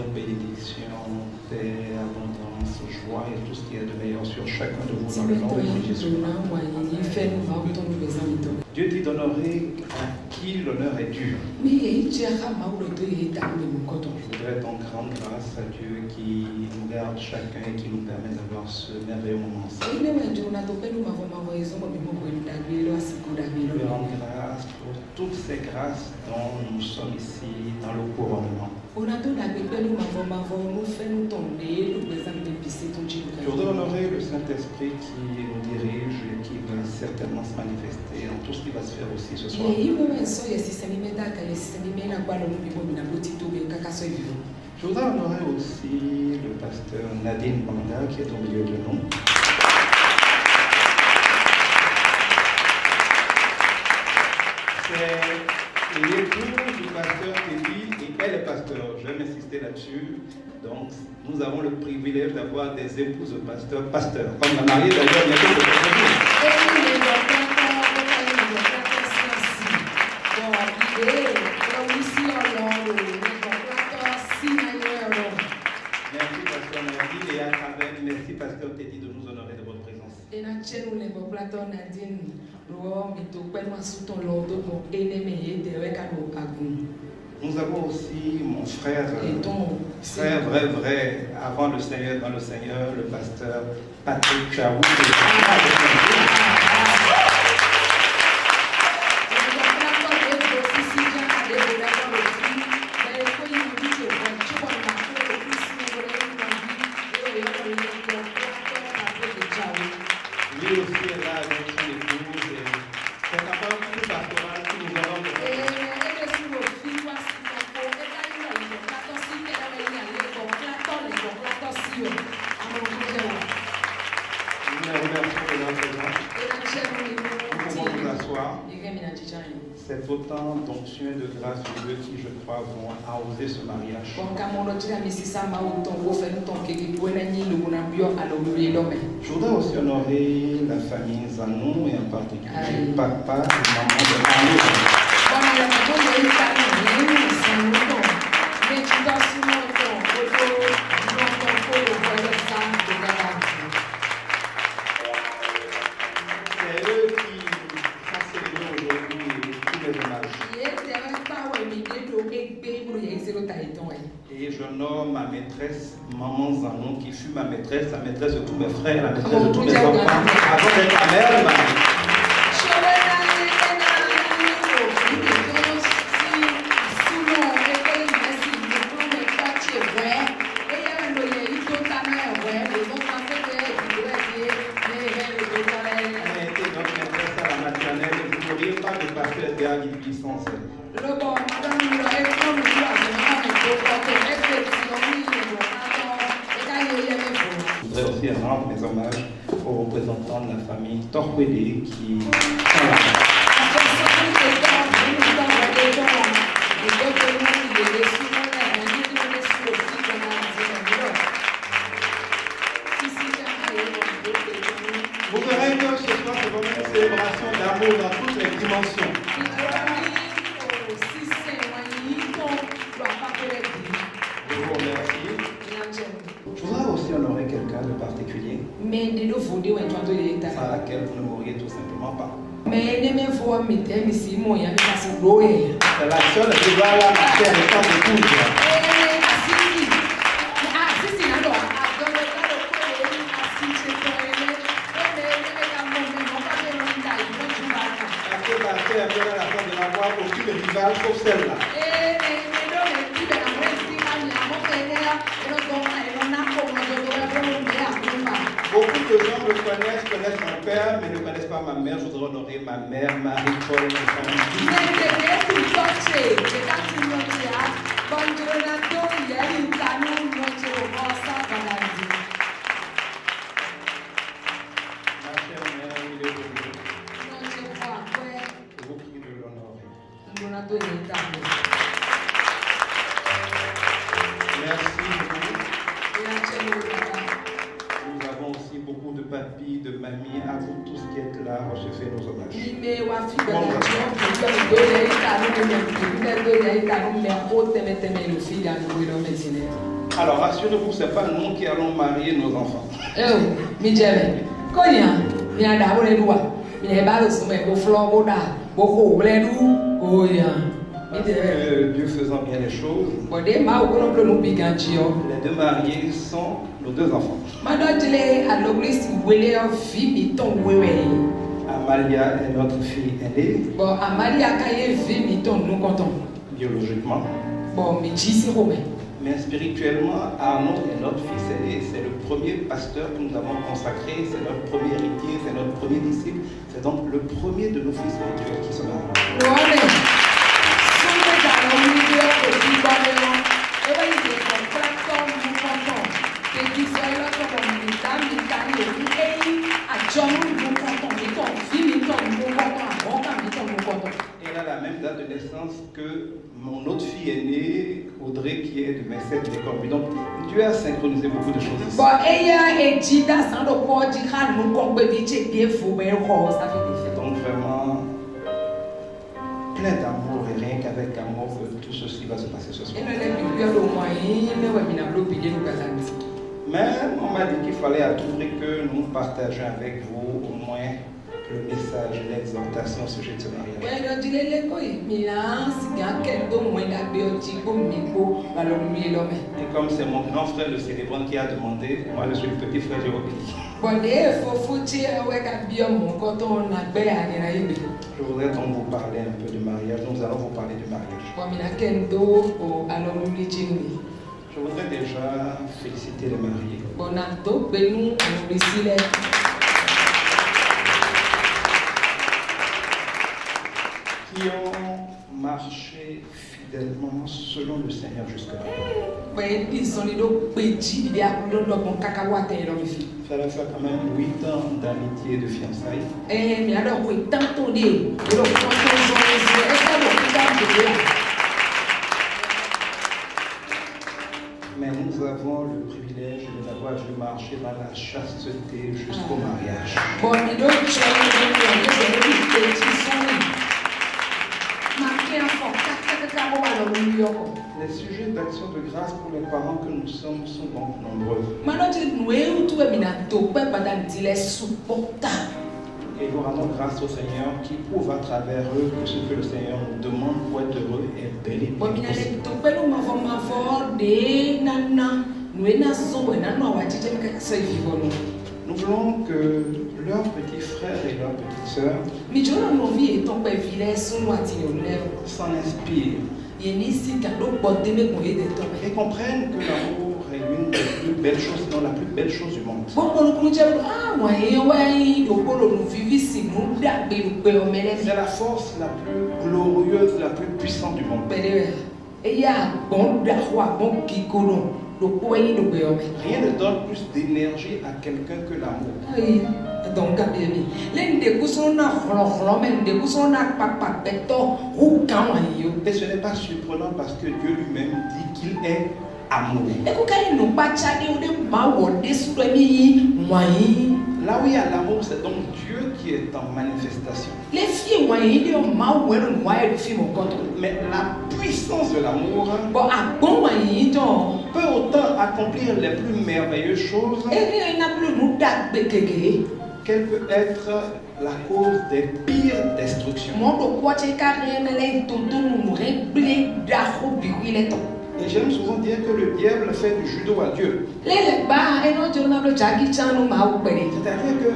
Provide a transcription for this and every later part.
meilleure bénédiction, paix, abondance, joie et tout ce qui est de meilleur sur chacun de vous dans le nom de Jésus. Dieu dit d'honorer à qui l'honneur est dû. Je voudrais donc rendre grâce à Dieu qui nous garde chacun et qui nous permet d'avoir ce merveilleux moment ensemble. Je veux rendre grâce pour toutes ces grâces dont nous sommes ici dans le couronnement. Je voudrais honorer le Saint-Esprit qui nous dirige et qui va certainement se manifester en tout ce qui va se faire aussi ce soir. Je voudrais honorer aussi le pasteur Nadine Banda qui est au milieu de nous. C'est l'épouse du pasteur Teddy et elle est pasteur. Je vais m'insister là-dessus. Donc, nous avons le privilège d'avoir des épouses de pasteurs. Comme la mariée d'ailleurs, il y a quelques personnes. Merci pasteur Nadine et à travers, merci pasteur Teddy de nous honorer de votre présence. Nous avons aussi mon frère, vrai, avant le Seigneur, dans le Seigneur, le pasteur Patrick Chaou. Lui aussi est là avec son épouse et c'est un peu plus pastoral que nous avons de Nous les remercions de leur présence. Nous pouvons nous asseoir. C'est autant d'onction et de grâce de Dieu qui, je crois, vont arroser ce mariage. Je voudrais aussi honorer la famille Zanou et en particulier papa et maman de Arnaud. C'est eux qui sont célébrés aujourd'hui tous les hommages. Et j'honore ma maîtresse, maman Zanon, qui fut ma maîtresse, la maîtresse de tous mes frères, la maîtresse de tous mes enfants, avant d'être ma mère et ma mère. Je voudrais aussi rendre mes hommages aux représentants de la famille Torquedé qui sont là. Vous verrez que ce soir, c'est vraiment une célébration d'amour dans toutes les dimensions. Je vous remercie. Je voudrais aussi honorer quelqu'un de particulier à laquelle vous ne mourriez tout simplement pas. C'est la seule qui va là, ma chère étant d'épouse. Aucune rivale sauf celle-là. Beaucoup de gens me connaissent mon père, mais ne connaissent pas ma mère. Je voudrais honorer ma mère, Marie-Paul, qui Merci beaucoup. Nous avons aussi beaucoup de papis, de mamies, à vous tous qui êtes là, recevez nos hommages. Alors rassurez-vous, ce n'est pas nous qui allons marier nos enfants. Dieu faisant bien les choses, les deux mariés sont nos deux enfants. Amalia est notre fille aînée, biologiquement. Mais spirituellement, Arnaud est notre fils aîné. C'est le premier pasteur que nous avons consacré. C'est notre premier héritier, c'est notre premier disciple. C'est donc le premier de nos fils spirituels qui se marie. Elle a la même date de naissance que mon autre fille aînée, Audrey, qui est de mes 7 décombres. Donc, Dieu a synchronisé beaucoup de choses ici. Donc, vraiment, plein d'amour et rien qu'avec amour que tout ceci va se passer ce soir. Mais on m'a dit qu'il fallait à tout prix que nous partagions avec vous au moins le message, l'exhortation au sujet de ce mariage. Et comme c'est mon grand frère le célébrant qui a demandé, moi je suis le petit frère, j'ai obéi. Je voudrais donc vous parler un peu du mariage. Nous allons vous parler du mariage. Je voudrais déjà féliciter les mariés. Qui ont marché fidèlement selon le Seigneur jusqu'à là. Ça va faire quand même 8 ans d'amitié et de fiançailles. Mais nous avons le privilège d'avoir dû marcher dans la chasteté jusqu'au mariage. Les sujets d'action de grâce pour les parents que nous sommes sont donc nombreux. Et nous rendons grâce au Seigneur qui prouve à travers eux que ce que le Seigneur nous demande pour être heureux est bel et bien possible. Nous voulons que leurs petits frères et leurs petites sœurs s'en inspirent et comprennent que l'amour est l'une des plus belles choses, sinon la plus belle chose du monde. C'est la force la plus glorieuse, la plus puissante du monde. Rien ne donne plus d'énergie à quelqu'un que l'amour. Et ce n'est pas surprenant parce que Dieu lui-même dit qu'il est amour. Là où il y a l'amour, c'est donc Dieu qui est en manifestation. Mais la puissance de l'amour peut autant accomplir les plus merveilleuses choses qu'elle peut être la cause des pires destructions. Et j'aime souvent dire que le diable fait du judo à Dieu. C'est-à-dire que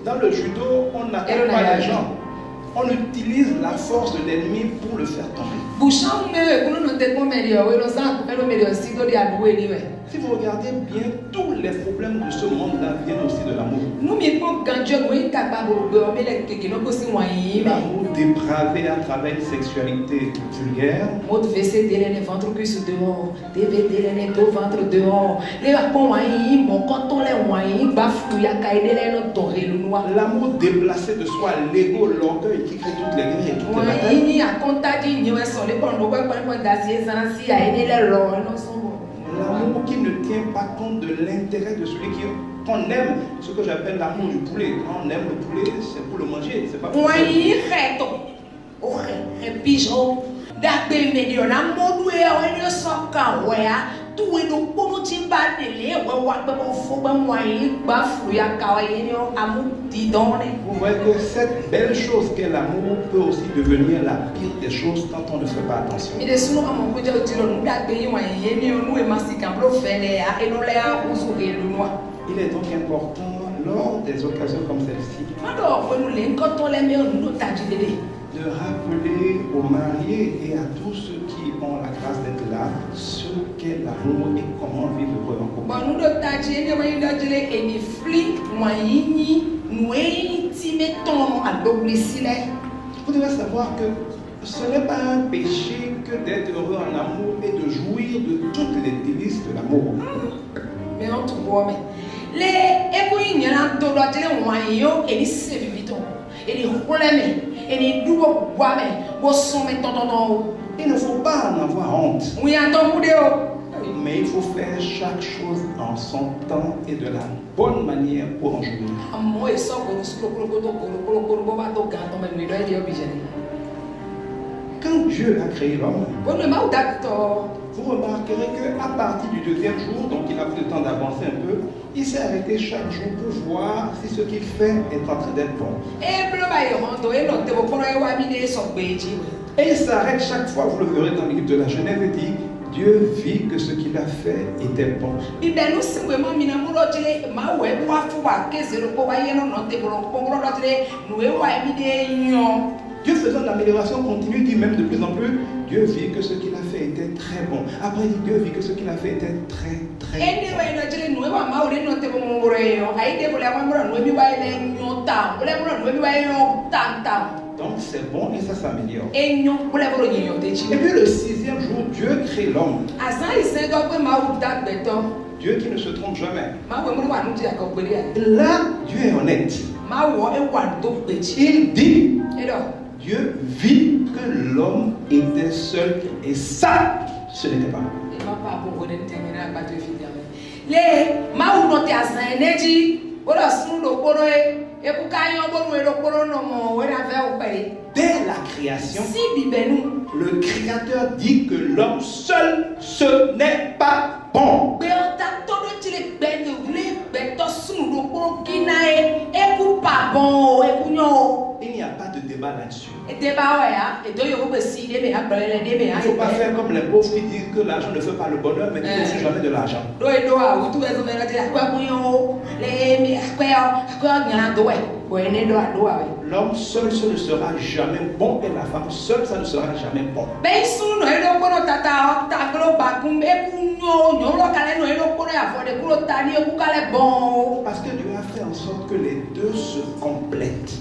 dans le judo, on n'attaque pas les gens. On utilise la force de l'ennemi pour le faire tomber. Si vous regardez bien, tous les problèmes de ce monde-là viennent aussi de l'amour. L'amour dépravé à travers une sexualité vulgaire. L'amour déplacé de soi, l'ego, l'orgueil qui crée toutes les guerres et toutes les batailles. L'amour qui ne tient pas compte de l'intérêt de celui qu'on aime, ce que j'appelle l'amour du poulet. Quand on aime le poulet, c'est pour le manger, c'est pas pour le manger. Et pigeon, d'abord, mais on a mon doué, on est sans carrière. Tout est donc pour nous tirer les on va pas faut pas moyen pas flou ya carrière amour didon. Vous voyez que cette belle chose qu'est l'amour peut aussi devenir la pire des choses quand on ne fait pas attention. Mais sinon à mon côté tu nous d'abord moyen nous et masika profane et nous les a ouvrir le noir. Il est donc important lors des occasions comme celle-ci Alors quand nous les quand on les met nous t'ajouter de rappeler aux mariés et à tous ceux qui ont la grâce d'être là ce qu'est l'amour et comment vivre heureux en couple. Bon, nous devons dire que les flics, nous mettons à l'obligation. Vous devez savoir que ce n'est pas un péché que d'être heureux en amour et de jouir de toutes les délices de l'amour. Mais on te voit, mais les écoutes, les moyens et les serviteurs et les problèmes et les doubles bois, mais sont maintenant. Il ne faut pas en avoir honte. Oui, mais il faut faire chaque chose en son temps et de la bonne manière pour en jouir. Quand Dieu a créé l'homme, vous remarquerez qu'à partir du deuxième jour, donc il a pris le temps d'avancer un peu, il s'est arrêté chaque jour pour voir si ce qu'il fait est en train d'être bon. Et il s'arrête chaque fois, vous le verrez dans le livre de la Genèse, et dit Dieu vit que ce qu'il a fait était bon. Dieu faisant l'amélioration continue, dit même de plus en plus, Dieu vit que ce qu'il a fait était très bon. Après, il dit Dieu vit que ce qu'il a fait était très bon. Donc c'est bon et ça s'améliore. Et puis le sixième jour, Dieu crée l'homme. Dieu qui ne se trompe jamais. Là, Dieu est honnête. Il dit, Dieu vit que l'homme était seul et ça, ce n'était pas bon. Dès la création, le Créateur dit que l'homme seul, ce n'est pas bon. Il n'y a pas de débat là-dessus. Il ne faut pas faire comme les pauvres qui disent que l'argent ne fait pas le bonheur, mais qui ne font jamais de l'argent. L'homme seul, ce ne sera jamais bon, et la femme seule, ça ne sera jamais bon. Parce que Dieu a fait en sorte que les deux se complètent.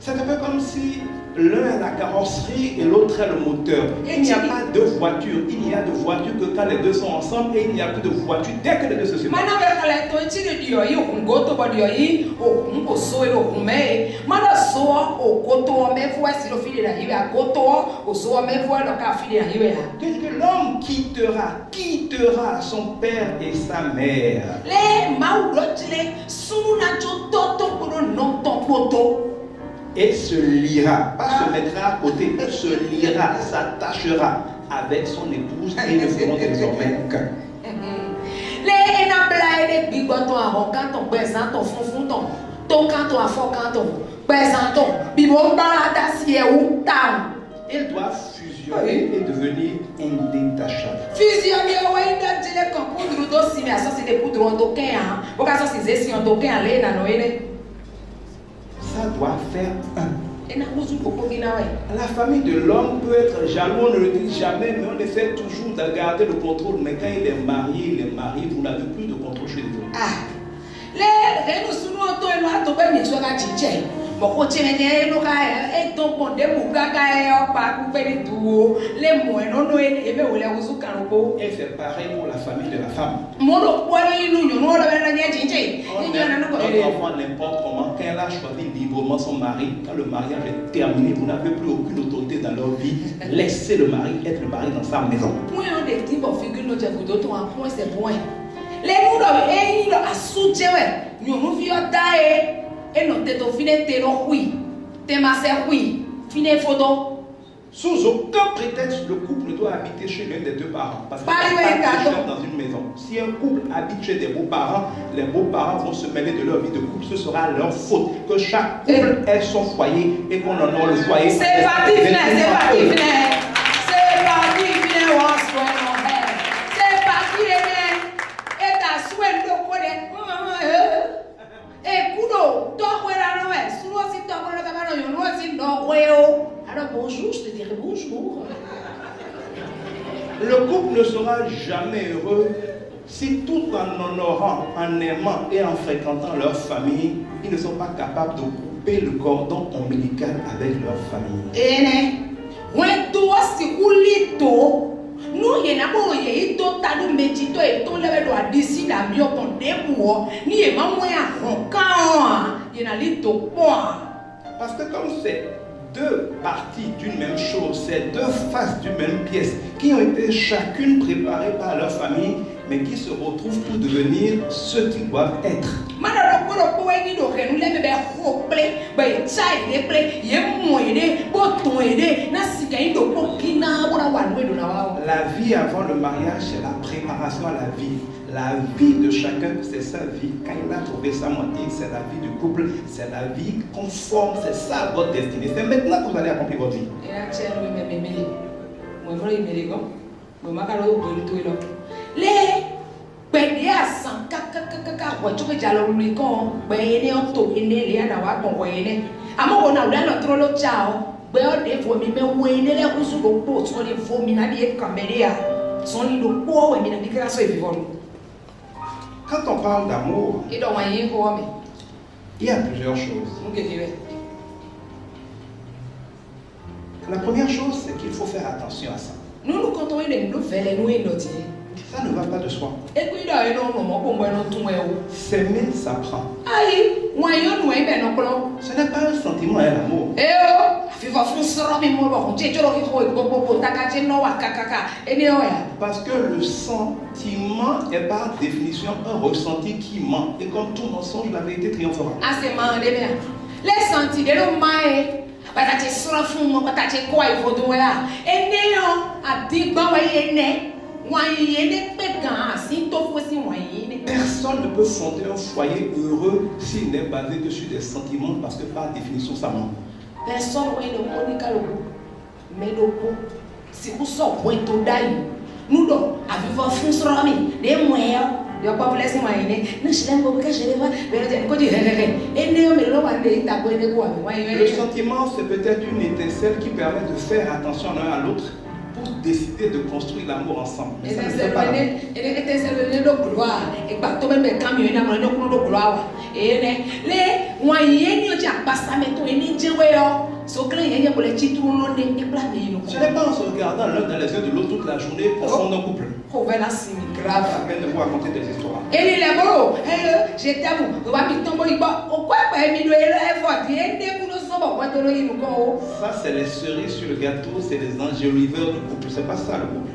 C'est un peu comme si l'un est la carrosserie et l'autre est le moteur. Il n'y a pas de voiture. Il n'y a de voiture que quand les deux sont ensemble, et il n'y a plus de voiture dès que les deux se séparent. Que l'homme quittera son père et sa mère. Et se liera, pas se mettra à côté, se liera, s'attachera avec son épouse et ne feront désormais qu'un. Ils doivent fusionner et devenir indétachables. Ça doit faire un. La famille de l'homme peut être jaloux, on ne le dit jamais, mais on essaie toujours de garder le contrôle. Mais quand il est marié, vous n'avez plus de contrôle chez vous. Et c'est pareil pour la famille de la femme. Notre enfant, n'importe comment, quand elle a choisi librement son mari, quand le mariage est terminé, vous n'avez plus aucune autorité dans leur vie. Laissez le mari être le mari dans sa maison. T'es ma sœur, oui. Finis photo. Sous aucun prétexte, le couple doit habiter chez l'un des deux parents. Parce qu'il Parlez n'y a pas avec de un chef dans une maison. Si un couple habite chez des beaux-parents, les beaux-parents vont se mêler de leur vie de couple. Ce sera leur faute. Que chaque couple ait son foyer et qu'on honore le foyer. C'est parti, venez, c'est parti, venez. C'est parti, venez, on soigne mon père. C'est parti, venez. Et ta soin de quoi et Kudo, toi, là, non, souvent, si toi, là, t'as pas si non, alors bonjour, je te dirai bonjour. Le couple ne sera jamais heureux si tout en honorant, en aimant et en fréquentant leur famille, ils ne sont pas capables de couper le cordon ombilical avec leur famille. Et when toi, si vous l'ito, nous, il y a un peu de temps de méditer et tout le monde d'ici la mieux pour des mois, ni et maman il y a un lito point. Parce que comme c'est deux parties d'une même chose, c'est deux faces d'une même pièce qui ont été chacune préparées par leur famille, mais qui se retrouvent pour devenir ce qu'ils doivent être. La vie avant le mariage, c'est la préparation à la vie. La vie de chacun, c'est sa vie. Quand il a trouvé sa moitié, c'est la vie du couple, c'est la vie conforme, c'est ça votre destinée. C'est maintenant que vous allez accomplir votre vie. Les bébés à 100 kaka voiture jalo luikon bene onto ene le na wa kon wene amo na ula no trolo chao be o de vomi me wene le kusu do po so le vomi na die caméra son li do po we mi na dikra so e vivon. Quand on parle d'amour, Et donc wayin ko me il y a plusieurs choses. ngeke La première chose, c'est qu'il faut faire attention à ça. nous nous comptons une nouvelle nous notier. Ça ne va pas de soi. Et puis là et non mo ko mo no tun e o. S'aimer s'apprend. Ai wayin no e be no klo. Ce n'est pas un sentiment, hein, l'amour. Eh oh, viva fonsoro mi mo bo je joro ki ko bo takaje no wa kakaka. Ene o ya. Parce que le sentiment est par définition un ressenti qui ment. Et comme tout mensonge, la vérité triomphera. Asema de bien. Les sentis de lo mai. Bata te sora fun mo bata te ko ai vodun ya. Ene o adigba wa ene. Personne ne peut fonder un foyer heureux s'il n'est basé dessus des sentiments parce que par définition ça ment. Personne ne peut monica le mais le coup si vous sortez point to dai nous donc avec fun srami de moya de pas vous laisser moyen ne je l'aime beaucoup je le vois mais ko di et ne me lo wa de ta ko ne ko Le sentiment c'est peut-être une étincelle qui permet de faire attention l'un à l'autre pour décider de construire l'amour ensemble. Mais ça ne fait pas l'amour. Ce n'est pas en se regardant l'un dans les yeux de l'autre toute la journée qu'on fonde un couple. Grave. À peine de vous raconter des histoires. Et les mots, je t'aime. On va vite tomber. Pourquoi pas une Ça, c'est les cerises sur le gâteau, c'est les enjoliveurs du couple. C'est pas ça le couple.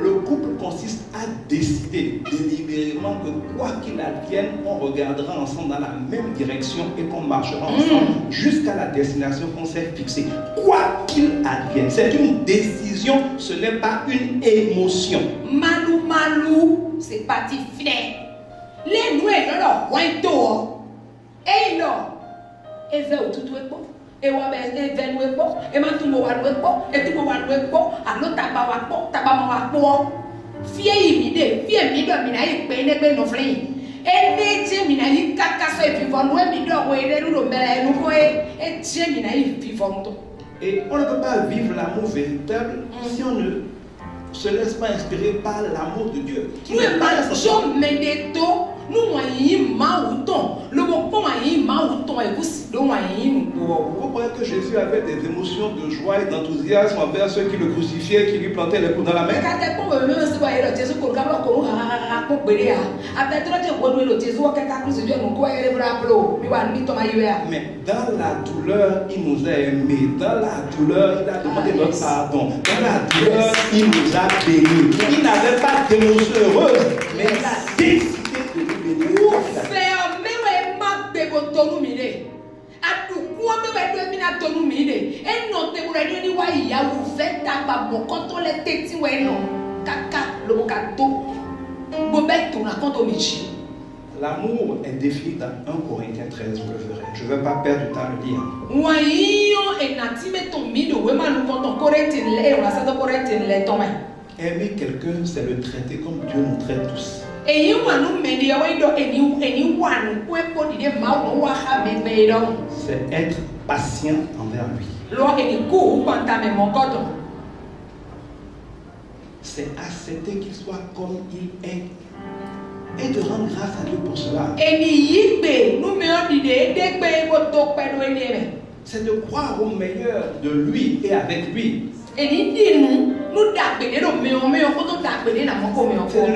Le couple consiste à décider délibérément que quoi qu'il advienne, on regardera ensemble dans la même direction et qu'on marchera ensemble jusqu'à la destination qu'on s'est fixée. Quoi qu'il advienne, c'est une décision, ce n'est pas une émotion. Malou, c'est parti fini. Les noués dans leur window. Et non. Et vers tout le monde. Et on va vers nous et maintenant on va nous et tout on va nous alors tabac fie mina yi pe no fli e ne je mina yi kaka so e vivant nous mi do we le lo mele nous ko e je mina yi vivant. Et on ne peut pas vivre l'amour véritable si on ne se laisse pas inspirer par l'amour de Dieu. Nous sommes médito, nous voyons maouton, le bon maouton et vous Vous croyez que Jésus avait des émotions de joie et d'enthousiasme envers ceux qui le crucifiaient, qui lui plantaient les coups dans la main? Mais dans la douleur, il nous a aimés. Dans la douleur, il a demandé notre pardon. Dans la douleur, il nous a bénis. Il n'avait pas d'émotion heureuse, mais il a décidé de nous bénir. na tonu mi de eno te bure ni wa ya wo fe ta ba mo ko to le te ti we no kaka lo ka to bo be to na ko to mi chi. L'amour est défini dans 1 Corinthiens 13, je le ferai. Je ne vais pas perdre du temps à le lire. Wa yo e na ti me to mi do we ma lu ko to Corinthiens le o la sa to Corinthiens le to me. Aimer quelqu'un, c'est le traiter comme Dieu nous traite tous. Et you want to make your way to anyone who put the mouth of Waham made on. C'est être patient envers lui. Lord, any go, Pantame Mokoto. C'est accepter qu'il soit comme il est et de rendre grâce à Dieu pour cela. C'est de croire au meilleur de lui et avec lui. C'est de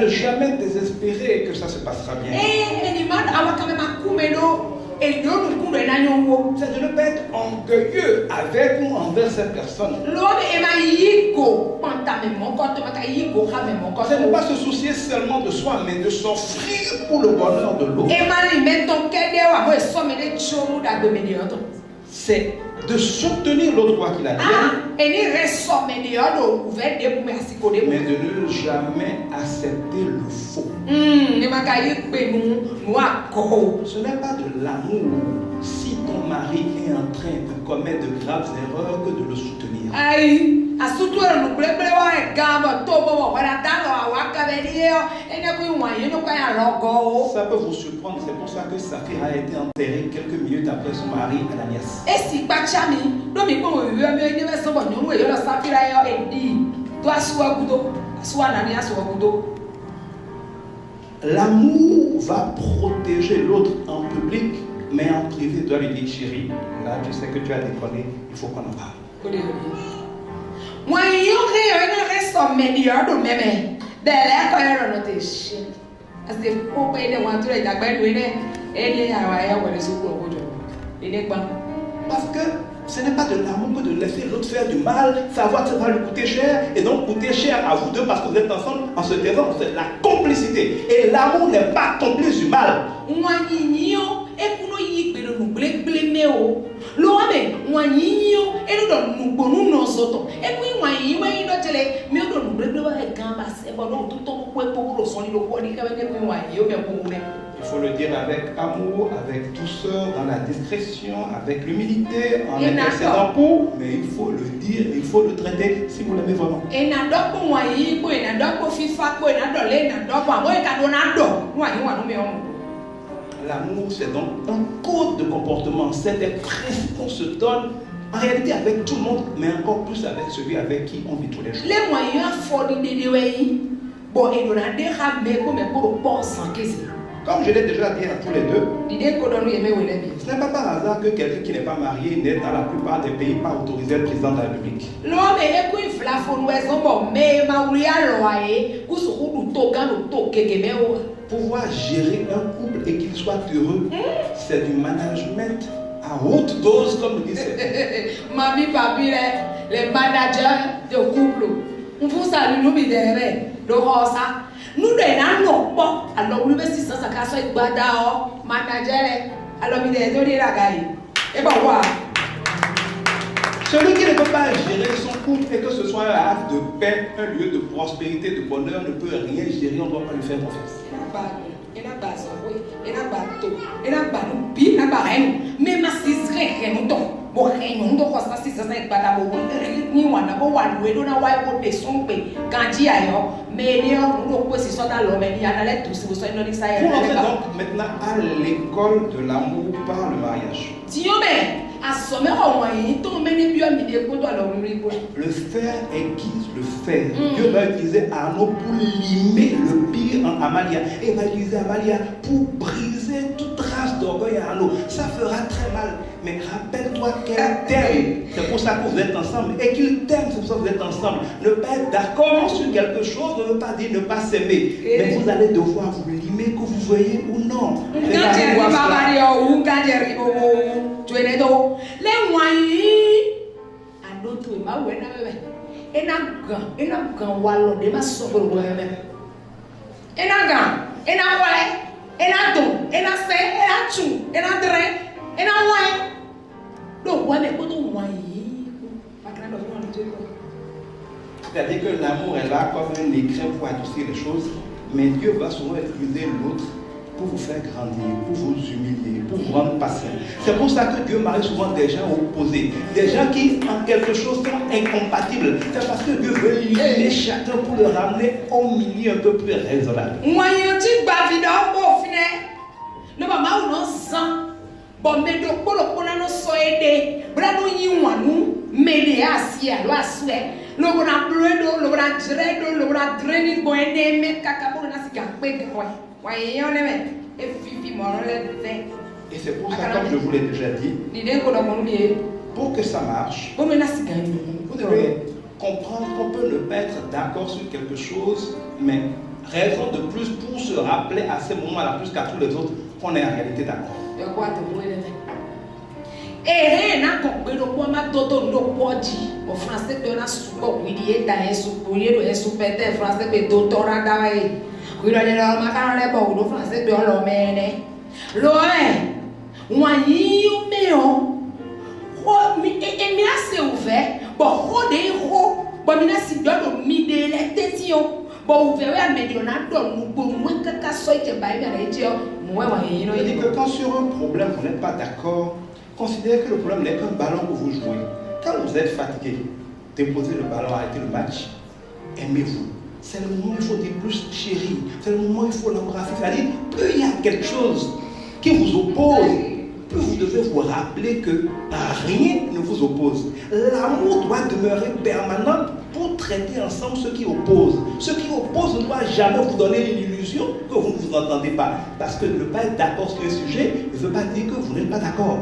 ne jamais désespérer que ça se passera bien. C'est de ne pas être orgueilleux avec ou envers cette personne. C'est de ne pas se soucier seulement de soi, mais de s'offrir pour le bonheur de l'autre. C'est de soutenir l'autre quoi qu'il advienne, mais de ne jamais accepter le faux. Ce n'est pas de l'amour si ton mari est en train de commettre de graves erreurs que de le soutenir. Ça peut vous surprendre, c'est pour ça que Saphir a été enterrée quelques minutes après son mari Ananias. L'amour va protéger l'autre en public, mais en privé, tu dois lui dire chérie, là tu sais que tu as déconné, il faut qu'on en parle. Parce que ce n'est pas de l'amour que de laisser l'autre faire du mal, savoir que ça va lui coûter cher, et donc coûter cher à vous deux parce que vous êtes ensemble en se taisant. C'est la complicité. Et l'amour n'est pas complice du mal. Il faut le dire avec amour, avec douceur, dans la discrétion, avec l'humilité, en intercédant pour, mais il faut le dire, il faut le traiter si vous l'aimez vraiment. L'amour, c'est donc un code de comportement, c'est des principes qu'on se donne, en réalité avec tout le monde, mais encore plus avec celui avec qui on vit tous les jours. Comme je l'ai déjà dit à tous les deux, ce n'est pas par hasard que quelqu'un qui n'est pas marié n'est dans la plupart des pays pas autorisé à être président de la République. Pouvoir gérer un couple et qu'il soit heureux, c'est du management à haute dose, comme le disait. Mami, papi, les managers de couple, on vous salue, nous, nous n'avons pas, alors nous si ça casse avec Bada, manager, alors nous devons dire la gaille. Et bien voilà. Celui qui ne peut pas gérer son couple et que ce soit un havre de paix, un lieu de prospérité, de bonheur, ne peut rien gérer, on ne doit pas lui faire confiance. Pour entrer donc maintenant à l'école de l'amour par le mariage. Le fer aiguise le fer. Dieu va utiliser Arnaud pour limer le pire en Amalia. Et va utiliser Amalia pour briser toute trace d'orgueil à Arnaud. Ça fera très mal. Mais rappelle-toi qu'elle t'aime. C'est pour ça que vous êtes ensemble. Et qu'il t'aime, c'est pour ça que vous êtes ensemble. Ne pas être d'accord sur quelque chose ne veut pas dire ne pas s'aimer. Mais vous allez devoir vous limer, que vous voyez ou non. Donc, ouais, mais quand on voit, c'est-à-dire que l'amour est là comme un écrin pour adoucir les choses, mais Dieu va souvent utiliser l'autre pour vous faire grandir, pour vous humilier, pour vous rendre patient. C'est pour ça que Dieu marie souvent des gens opposés, des gens qui en quelque chose sont incompatibles. C'est parce que Dieu veut lier chacun pour le ramener au milieu un peu plus raisonnable. Bon, mais donc, pour le point, nous sommes aidés. Bravo, nous m'aider à s'y aller, à souhait. Le bras bleu, le bras dread, le bras drainés, bon, aider, mais cacabo, on a si gagné, quoi. Voyez, on est, et fifi, mon fait. Et c'est pour ça, comme je vous l'ai déjà dit, pour que ça marche, vous devez comprendre qu'on peut ne pas être d'accord sur quelque chose, mais raison de plus pour se rappeler à ce moment-là, plus qu'à tous les autres, qu'on est en réalité d'accord. Et rien compris le point ma toto no podi au français de la soupe oui est dans soupe de soupe de français de doctorat d'ailleurs oui le macaron les bon le français de l'homme l'homme moi y meo oh mi et mi assez ouvert bon rodé ro bon mi na si do mi de les tétions bon ouvert à médiona do nous bon moins que ka so que ba mi na dire moi y no dit que quand sur un problème vous n'êtes pas d'accord, considérez que le problème n'est qu'un ballon que vous jouez. Quand vous êtes fatigué, déposez le ballon, arrêtez le match, aimez-vous. C'est le moment où il faut dire plus chérie, c'est le moment où il faut l'embrasser. C'est-à-dire, plus il y a quelque chose qui vous oppose, plus vous devez vous rappeler que rien ne vous oppose. L'amour doit demeurer permanent pour traiter ensemble ceux qui opposent. Ceux qui opposent ne doivent jamais vous donner l'illusion que vous ne vous entendez pas. Parce que ne pas être d'accord sur un sujet ne veut pas dire que vous n'êtes pas d'accord.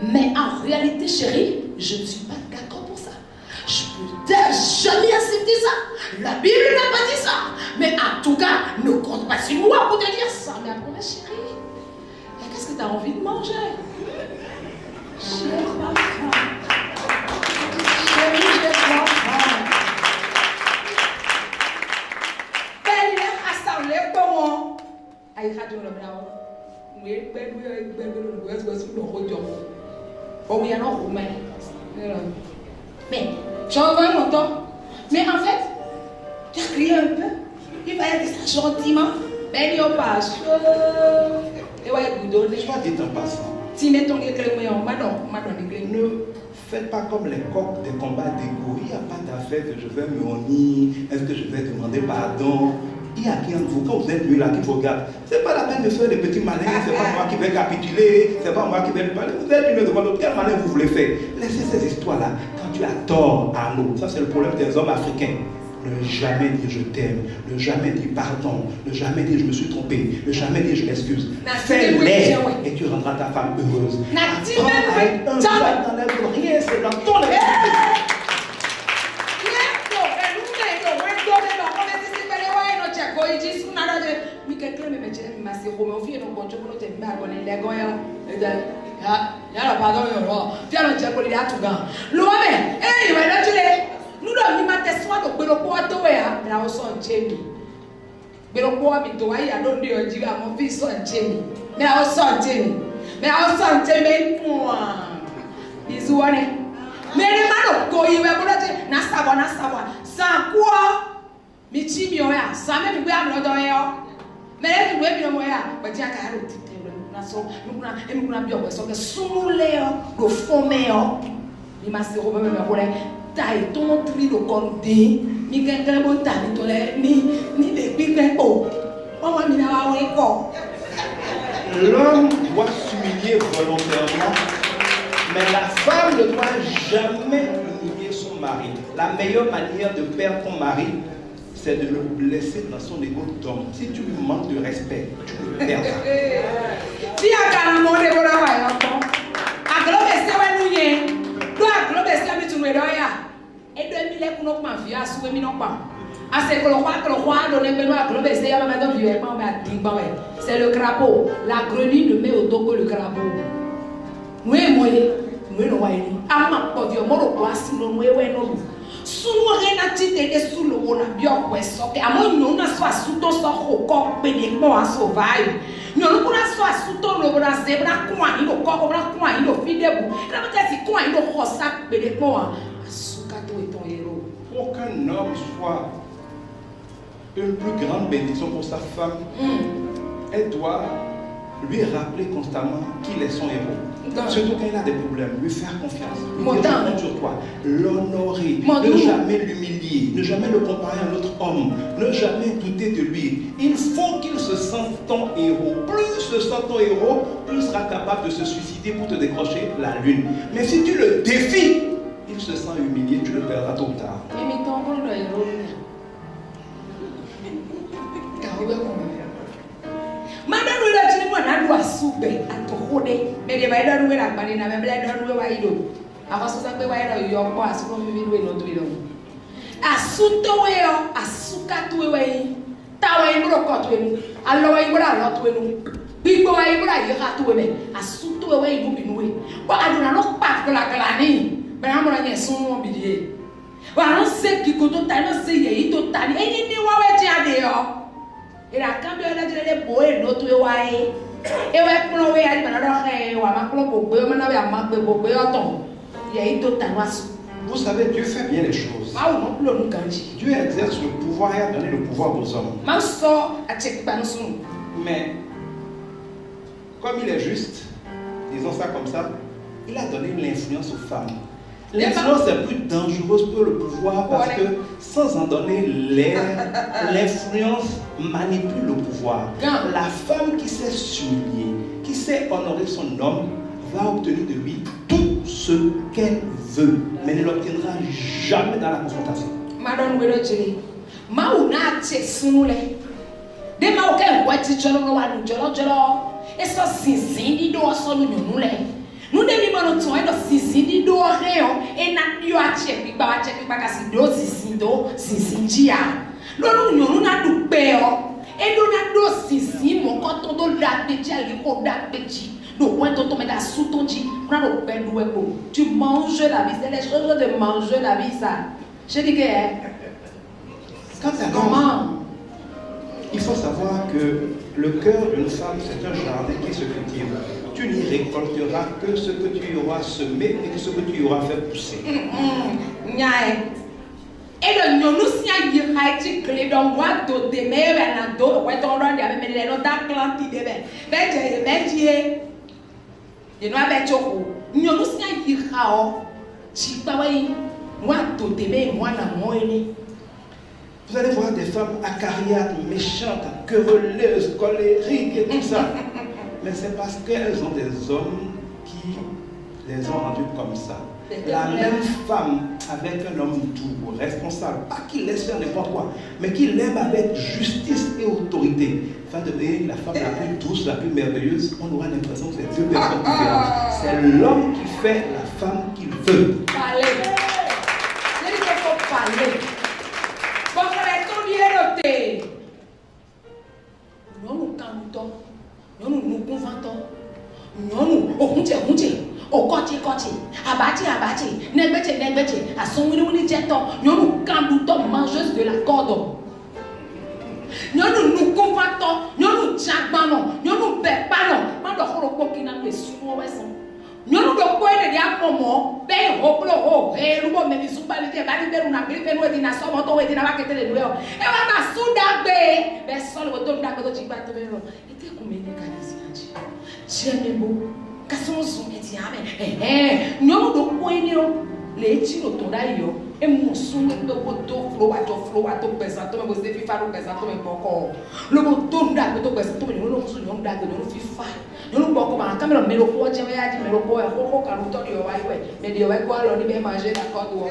Mais en réalité, chérie, je ne suis pas d'accord pour ça. Je peux jamais accepter ça. La Bible n'a pas dit ça. Mais en tout cas, ne compte pas sur moi pour te dire ça. Mais après, ma chérie, qu'est-ce que tu as envie de manger? Chérie, ma femme. Chérie, je t'en prie. Belle, assemblée, comment? Aïe, radio, le bras. Mais j'en vois longtemps. Mais en fait, tu as crié un peu. Il va dire ça gentiment. Ben, il n'y a pas. Et ouais, vous donnez. Je vais dire en passant. Si met ton éclair, ne faites pas comme les coqs des combats d'ego. Il n'y a pas d'affaire que je vais me honir. Est-ce que je vais demander pardon? Il y a qui en vous, quand vous êtes mieux là, qui vous regarde. Ce n'est pas la peine de faire des petits malins, ce n'est pas moi qui vais capituler, ce n'est pas moi qui vais parler. Vous êtes mieux devant l'autre, quel malin vous voulez faire? Laissez ces histoires-là. Quand tu as tort, Arnaud, ça c'est le problème des hommes africains. Ne jamais dire je t'aime, ne jamais dire pardon, ne jamais dire je me suis trompé, ne jamais dire je m'excuse. Fais-les et tu rendras ta femme heureuse. Apprends à être un doigt dans l'air pour rien, c'est dans ton responsabilité. Nous devons mettre soin de Belopoa, mais on s'en Jenny. Belopoa, mais toi, il y a d'autres qui disent mon fils son Jenny. Mais on s'en Jenny. Mais on s'en Jenny. Bisous, mais les manos, ils vont na savoir. Sans quoi, Michi Mioya, sans même vous avez le doyen. Mais les deux bien moya, bah tiens, car nous n'avons bien besoin de souler le fond meilleur. Il m'a serré même pour les tailles, ton prix de compter, ni quelqu'un bon taille, ni les piques haut. On va m'y avoir un corps. L'homme doit s'humilier volontairement, mais la femme ne doit jamais humilier son mari. La meilleure manière de perdre ton mari, c'est de le blesser dans son égo d'homme. Si tu lui manques de respect, tu le perdras. Si à un moment de voilà, à globe c'est nous y toi à globe c'est tu me doya. Et 2000 pour nous mafia sous mi non pas. À ce que le roi donne maintenant à globe c'est à madame vieillement c'est le crapaud. La grenouille ne met au dos que le crapaud. Nous moi nous no wa ni. Ama po dio mo ro kwa si no we no. Sunu renati te de sulu wona bio kwesoke. Amo nyona so asuto so hoko pede mo asovai. Nyona kuna so asuto lo bra zebra kwa ilo ko bra kwa ilo fidebu. Na mata si kwa ilo hosa pede mo asuka to eton héros. Pour qu'un homme soit une plus grande bénédiction pour sa femme, elle doit lui rappeler constamment qu'il est son héros. Surtout quand il a des problèmes, lui faire confiance, lui dire je compte sur toi, l'honorer, ne jamais l'humilier, ne jamais le comparer à un autre homme, ne jamais douter de lui. Il faut qu'il se sente ton héros. Plus il se sent ton héros, plus il sera capable de se suicider pour te décrocher la lune. Mais si tu le défies, il se sent humilié, tu le perdras tôt ou tard. Madame la tini mo na do asube atohode me de ba do we la pare na me bla do we wa ido akoso sa pe wa ido yo ko asuko mi we no do ido asuto we yo asuka to we ta we ibro ko to we allo we ibro allo to we bigbo we ibro ayi ha to we asuto we ido binu we ba aduna no pa ko la kala ni be na mo na nye sun mo bidie wa no se ki ko to ta no se ye ito ta ni enyi ni wa we ti ade yo. Era cambio la jere boe no tu wae e we kuno we ali manado he wa maklo bogbe o manabe amagbe bogbe oton ye ito tanwasu. Vous savez, Dieu fait bien les choses. Dieu exerce le pouvoir et a donné le pouvoir aux hommes. Mais comme il est juste, disons ça comme ça, il a donné l'influence aux femmes. L'influence est plus dangereuse que le pouvoir parce que sans en donner l'air, l'influence manipule le pouvoir. La femme qui sait s'humilier, qui sait honorer son homme, va obtenir de lui tout ce qu'elle veut, mais ne l'obtiendra jamais dans la confrontation. Nous devons nous tourner dans sisi do réon et na dio a chepi ba kasi do sisi do sisi dia. Lo nous na du peo et nous na do sisi mon quand on do la petit ali ko da petit. Donc quand on met da sous ton dit, on a le pain doué pour. Tu manges la vie, c'est les choses de manger la vie ça. Je dis que quand ça commence, il faut savoir que le cœur d'une femme c'est un jardin qui se cultive. Tu n'y récolteras que ce que tu auras semé et que ce que tu auras fait pousser. Et le nous si a yiraiti clé dans moi do de me na do ouais ton ron ya me le no da planti de be je no abe choko nous si a yirao chi pa wai moi do de me moi na moene. Vous allez voir des femmes acariates, méchantes, querelleuses, colériques et tout ça. Mais c'est parce qu'elles ont des hommes qui les ont rendues comme ça. La même femme avec un homme doux, responsable, pas qui laisse faire n'importe quoi, mais qui l'aime avec justice et autorité, va devenir la femme la plus douce, la plus merveilleuse. On aura l'impression que c'est deux personnes différentes. C'est l'homme qui fait la femme qu'il veut. Parlez. Je dis qu'il faut parler. Bon, frère, ton biais noté. Non, nous cantons. Nous nous conventons. Nous, au côté, abattu, nébêté, à son winnie jeton, nous candoutons mangeuse de la corde. Nous conventons, nous tchagmanons, nous bépanons, nous coquinons les sous-ouessons. Nous nous pouvons dire à moment, ben, hoplo, et nous pouvons me soubaliter, valider une agrippe, nous et d'une assommation, et d'une vaquette de l'eau. Et on va soudaber, ben, seul le don d'accueil de Jibat. Et t'es comme une mécanicien. J'aime beau. Kasson son métier, mais nous pouvons les tirs autour d'ailleurs. Et mon son de moto, flow à ton présent, mais vous devez faire le présent, mais pas encore. Le moto d'accueil de présent, mais nous nous souvenons d'accueil de FIFA. Nous nous pouvons commencer comme le mélopo, j'ai dit mélopo, et on quand nous t'en mais Dieu va quoi, on va manger d'accord.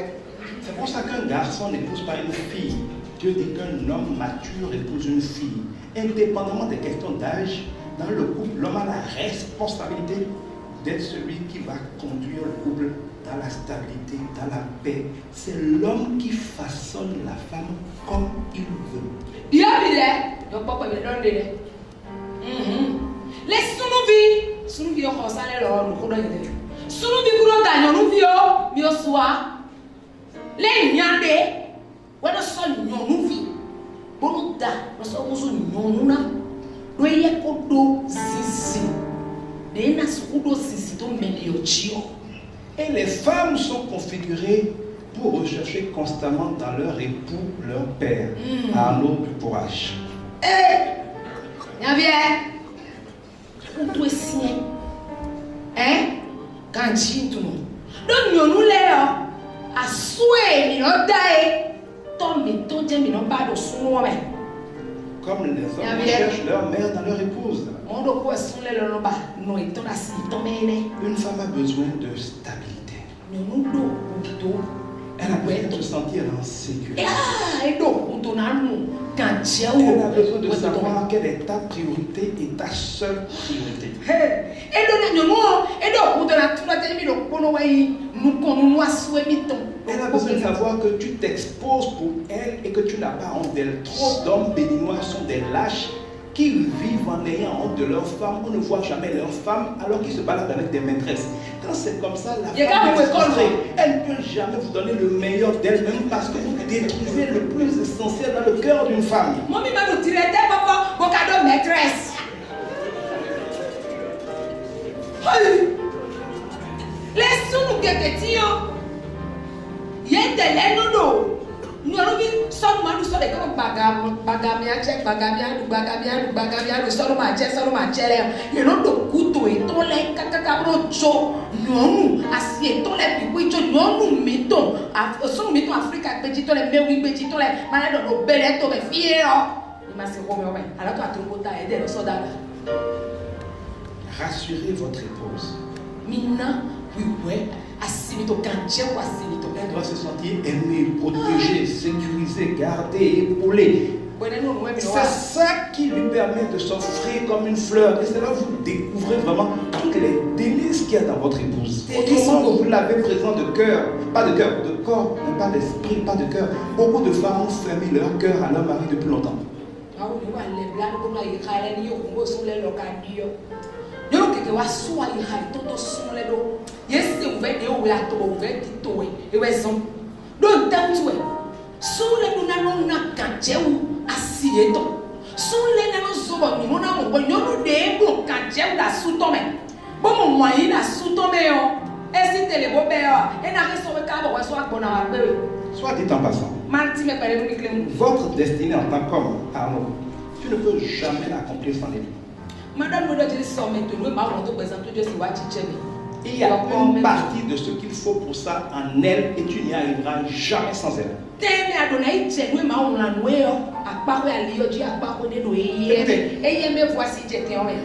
C'est pour ça qu'un garçon n'épouse pas une fille. Dieu dit qu'un homme mature épouse une fille. Indépendamment des questions d'âge, dans le couple, l'homme a la responsabilité d'être celui qui va conduire le couple dans la stabilité, dans la paix. C'est l'homme qui façonne la femme comme il veut. Dieu dit, donc papa me donne des. Les sounuvi, on s'en est là, nous connaissons. Sounuvi, nous gagnons, nous vio, mieux soit. Les nyande, whether son yonuvi, Bonuda, was also yonuna, Doye Kodo Sisi, Denas Udo Sisi, don't meliochio. Et les femmes sont configurées pour rechercher constamment dans leur époux, leur père. Arnaud, du courage. Eh, Yavie, pour toi sien, hein, quand tu tout le monde. Donc, nous l'air, à souhait, nous d'ailleurs, ton méthode, nous n'avons pas de son. Comme les hommes recherchent leur mère dans leur épouse. Une femme a besoin de stabilité. Elle a besoin de se sentir en sécurité. Elle a besoin de savoir quelle est ta priorité et ta seule priorité. Elle a besoin de savoir que tu t'exposes pour elle et que tu n'as pas honte d'elle. Trop d'hommes béninois sont des lâches qui vivent en ayant honte de leur femme. On ne voit jamais leur femme alors qu'ils se baladent avec des maîtresses. Quand c'est comme ça, la femme est frustrée. Elle ne peut jamais vous donner le meilleur d'elle-même parce que vous détruisez le plus essentiel dans le cœur d'une femme. Maman m'a dit, vos cadeaux maîtresse. Laisse-nous que petit. Il y a des lèvres. Nous allons vivre sans nous sommes comme bagamia, le sol match, le nom de couteau et ton lait, cacabrocho, nous assieds, ton lait, puis nous mettons, son mettons Afrique, petit, ton lait, mais petit, ton lait, malade, nos belles, ton lait, fier. Il m'a dit, alors toi, tu peux aider le soldat. Rassurez votre épouse. Maintenant, oui, ouais. Elle doit se sentir aimée, protégée, sécurisée, gardée, épaulée. C'est ça qui lui permet de s'offrir comme une fleur. Et c'est là que vous découvrez vraiment toutes les délices qu'il y a dans votre épouse. Autrement, vous l'avez présent de cœur, pas de cœur, de corps, mais pas d'esprit, pas de cœur. Beaucoup de femmes ont fermé leur cœur à leur mari depuis longtemps. Don't tell me. Soule nous n'allons n'a qu'un djeu assieto. Soule n'allons souvent nous n'avons pas nous des bons qu'un djeu la sous-tomé. Bon mon moyen la sous-tomé oh. Et si t'es les beaux pères et n'a rien sur le cadre ou soit bon à bébé. Soit dit en passant. Marty me paraît vous clé. Votre destinée en tant qu'homme, Arnaud, tu ne peux jamais l'accomplir sans lui. Madame nous dit ça maintenant nous m'avons présenté Dieu si wati chemi. Il y a une partie de ce qu'il faut pour ça en elle et tu n'y arriveras jamais sans elle.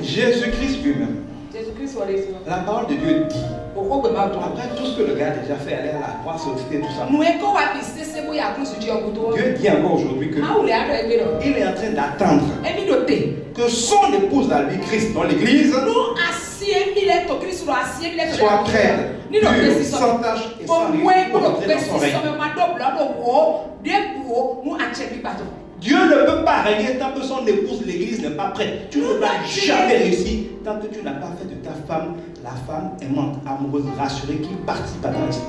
Jésus-Christ lui-même. La parole de Dieu dit. Après tout ce que le gars a déjà fait, aller à la croix, sauver tout ça. Dieu dit encore aujourd'hui que il est en train d'attendre que son épouse à lui, Christ, dans l'église, soit prête, pure, sans tache et sans risque pour entrer dans son règne. Dieu ne peut pas régner tant que son épouse, l'église, n'est pas prête. Tu ne vas jamais réussir tant que tu n'as pas fait de ta femme la femme aimante, amoureuse, rassurée qui participe à ta réussite.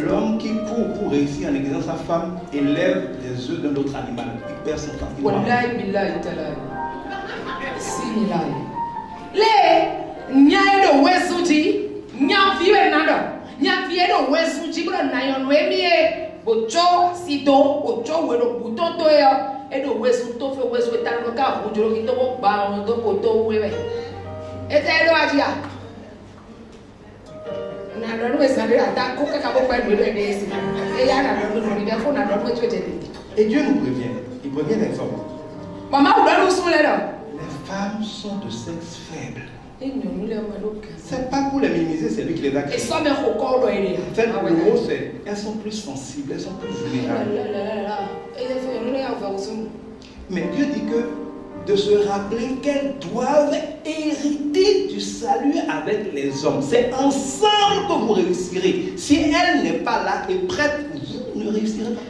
L'homme qui court pour réussir en exerçant sa femme élève les œufs d'un autre animal. Il perd son temps. Et Dieu nous prévient. Il prévient les hommes. Les femmes sont de sexe faible. C'est pas pour les minimiser, c'est lui qui les a créées. En fait, le mot c'est elles sont plus sensibles, elles sont plus vulnérables. Mais Dieu dit que de se rappeler qu'elles doivent hériter du salut avec les hommes. C'est ensemble que vous réussirez. Si elle n'est pas là et prête, vous ne réussirez pas.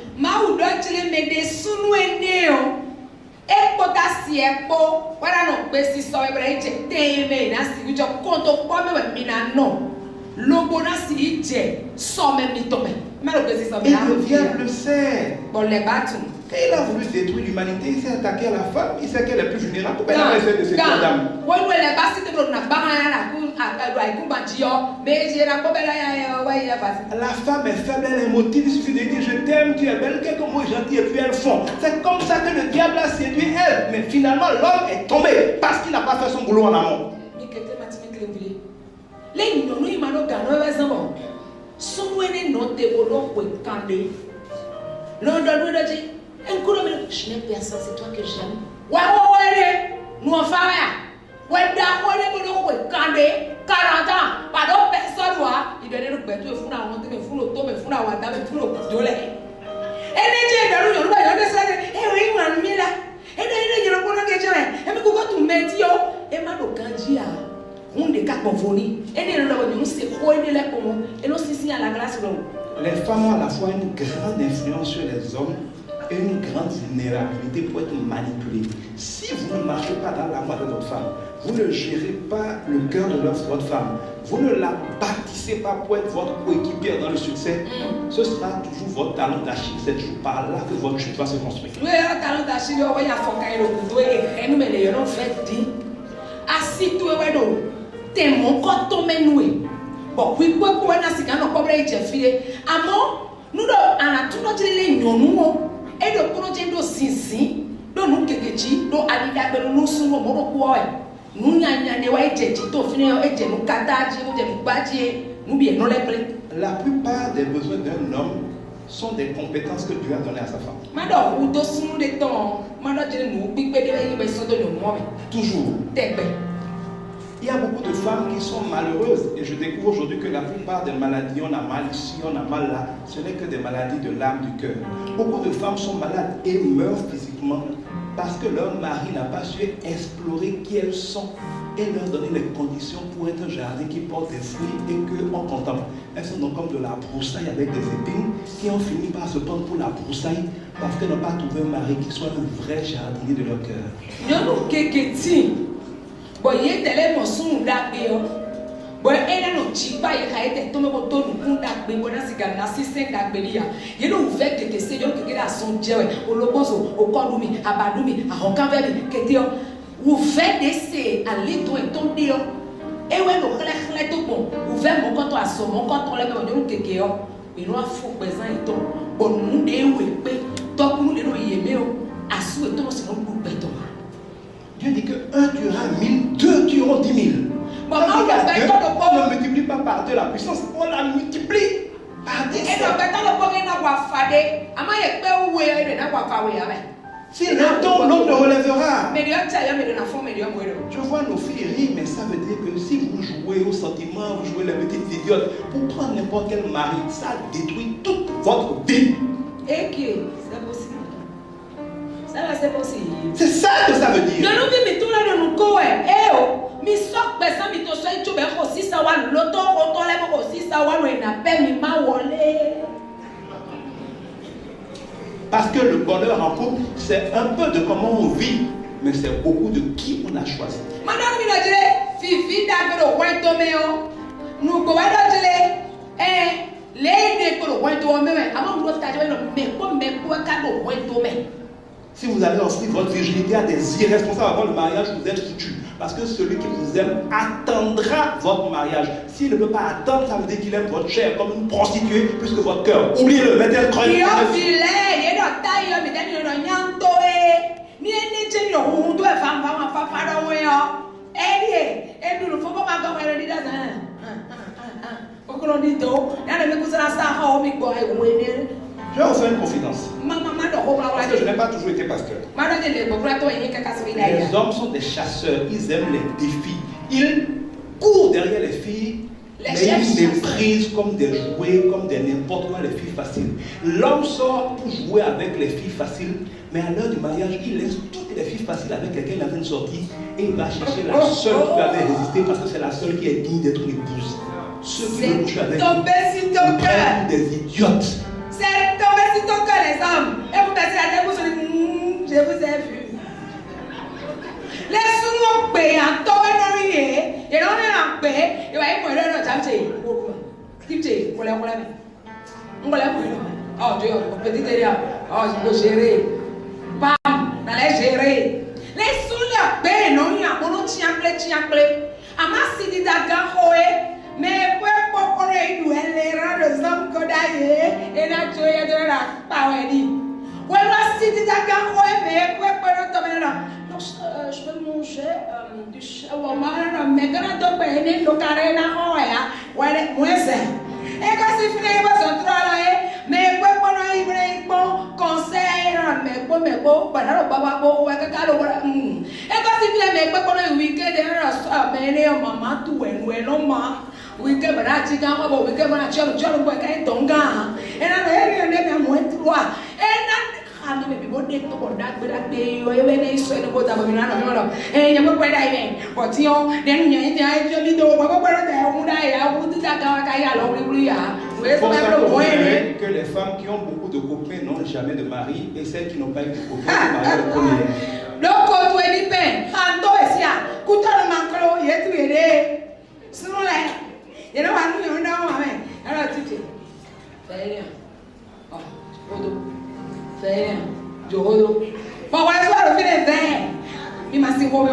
Et le diable sait. Quand il a voulu détruire l'humanité, il s'est attaqué à la femme, il sait qu'elle est plus vulnérable. Pourquoi il a essayé de séduire la dame? La femme est faible, elle est émotive, il suffit de dire je t'aime, tu es belle, quelques mots gentils et puis elles font. C'est comme ça que le diable a séduit elle. Mais finalement, l'homme est tombé parce qu'il n'a pas fait son boulot en amont. Je n'aime personne, c'est toi que j'aime. Ouais, nous en faisons. Ouais, d'accord, on est 40 ans, pardon, personne, il donne le bête, il faut la honte, il faut le tome, il faut la wanda, il faut le coup de lait. Et les gens, ils ont dit, eh oui, on est là. Et les gens, ils ont dit, eh, mais pourquoi tu me dis, eh, ma locandia, on est quatre bonfonis. Et les gens, ils ont dit, quoi, il est là pour moi. Et nous, c'est à la grâce. Les femmes ont à la fois une grande influence sur les hommes et une grande vulnérabilité pour être manipulées. Si vous ne marchez pas dans la voie de votre femme, vous ne gérez pas le cœur de votre femme, vous ne la bâtissez pas pour être votre coéquipière dans le succès, ce sera toujours votre talent d'Achille. C'est toujours par là que votre chute va se construire. Oui, le talent d'Achille, il y a un peu et nous, mais les gens fait dit, assis-toi, t'es mon coton menoué. Bon, oui, quoi, pour un assignan, on peut pas y faire. Amo, nous, on a tout notre ligne, et le projet de Sissi, de nous qui dit, de Alida, de nous sommes au nous n'y a pas été tout fini, et nous catages, nous bâtis, nous bien nous les. La plupart des besoins d'un homme sont des compétences que Dieu a données à sa femme. Madame, ou dossier nous des temps, madame, nous, big baby, ils sont de nous, moi. Toujours. Il y a beaucoup de femmes qui sont malheureuses et je découvre aujourd'hui que la plupart des maladies, on a mal ici, on a mal là, ce n'est que des maladies de l'âme, du cœur. Beaucoup de femmes sont malades et meurent physiquement parce que leur mari n'a pas su explorer qui elles sont et leur donner les conditions pour être un jardin qui porte des fruits et qu'on contemple. Elles sont donc comme de la broussaille avec des épines qui ont fini par se prendre pour la broussaille parce qu'elles n'ont pas trouvé un mari qui soit un vrai jardinier de leur cœur. Bon, il y a des gens qui ont bon, elle n'a pas été tombée pour tout le monde. Bon, c'est quand même 6-5 d'Abelia. Il y a ouvert que c'est eux qui ont son Dieu, au Lobozo, au Kondumi, à Badoumi, à Roncanveli, qui étaient ouvert d'essai à l'étau et ton Dieu. Et ouais, nous relève tout bon. Ouvert mon compte à son, mon compte on l'a mis au Kéké. Et nous avons fait présent et tout. Bon, nous devons donc nous devons y aimer à sous et tout, sinon nous bêtons. Dieu dit que 1 tuera 1000, 2 tueront 10 000. Bon, on ne multiplie pas par 2 la puissance, on la multiplie par 10. Si l'un tombe, l'autre le relèvera. Je vois nos filles rire, mais ça veut dire que si vous jouez au sentiment, vous jouez les petites idiotes, pour prendre n'importe quel mari, ça détruit toute votre vie. Et que c'est possible. C'est possible. C'est ça que ça veut dire. Non, nous vivons tout là dans nos corps. Eh oh, mi sok personne mi to so et tu be aussi ça wa loto auto le aussi ça wa no na pe mi ma wolé. Parce que le bonheur en couple, c'est un peu de comment on vit, mais c'est beaucoup de qui on a choisi. Madame mi dire fifi da go wa to me o. Nu go wa dire les de ko wa to me ama mo ta je no me ko ka do wa to me. Si vous allez offrir votre virginité à des irresponsables avant le mariage, vous êtes foutu. Parce que celui qui vous aime attendra votre mariage. S'il ne peut pas attendre, ça veut dire qu'il aime votre chair comme une prostituée plus que votre cœur. Oubliez-le, mettez-le crevé. Je vais vous faire une confidence. Parce que je n'ai pas toujours été pasteur. Les hommes sont des chasseurs, ils aiment les défis. Ils courent derrière les filles Mais ils méprisent comme des jouets, comme des n'importe quoi les filles faciles. L'homme sort pour jouer avec les filles faciles, mais à l'heure du mariage, il laisse toutes les filles faciles avec lesquelles il a fait une sortie et il va chercher la seule qui avait résisté parce que c'est la seule qui est digne d'être une épouse. Ceux qui veulent coucher avec vous prennent des idiotes. C'est tombé sur ton cœur, les hommes. Et vous mettez la tête, vous dites, je vous ai vu. Laisse-nous payer en tombé dans le riz. Et l'on est en paix. Et vous voyez, moi, là, j'ai dit, on va oh Dieu, petit area. Oh, je peux gérer. Bam, allez gérer. Laisse-nous la paix, non, il y a un tiample. Amasi dit d'agahoé. Mais pour il doit les rendre les hommes qu'on a et la joie de la paradis. Ouais, là, si tu as gagné, mais pour je veux manger du shawarma, mais quand on a le carré ouais, moi c'est. Et quand c'est fini, il va se trouver mais pour il bon conseil, mais pour ouais, et quand c'est fini, mais pour le week-end, mais maman, tout est non, we get a chicken, we get a chop, work and don't go. And I never went through. And I don't know what they talk about that day, when they said about that, and you were diving. But you then you actually know what I would que les femmes qui ont beaucoup de copains n'ont jamais de mari et celles qui n'ont pas eu de copains se marient le premier. Donc, quand tu es pen, Hando est là, Couta le Macro, il est tué. Sinon, you know, I know you know, I don't teach it. Failure. Oh, failure. Johodo. But why is what feeling there? You must see what we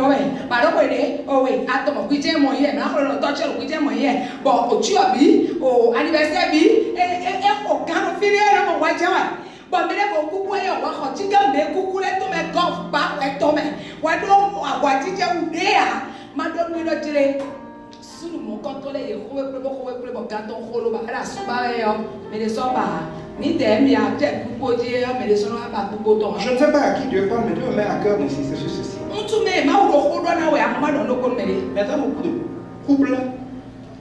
but over oh wait, atom of which am here, now for a touch of which am here, but Ochuabi, or anniversary, and kind of feeling of white joy. But me go kuku e wa ho chicken me kuku le to me golf back like to me. Why don't what teacher there? Madam me not today. Sous mon contrôle et le carton holo la soba mais les soba ni dem ya tête pour dire mais les sono pas pour ton. Je ne sais pas à qui Dieu parle, mais Dieu met à cœur d'insister sur ceci. On tout met ma ou na we amama dans le con mais maintenant beaucoup de couples,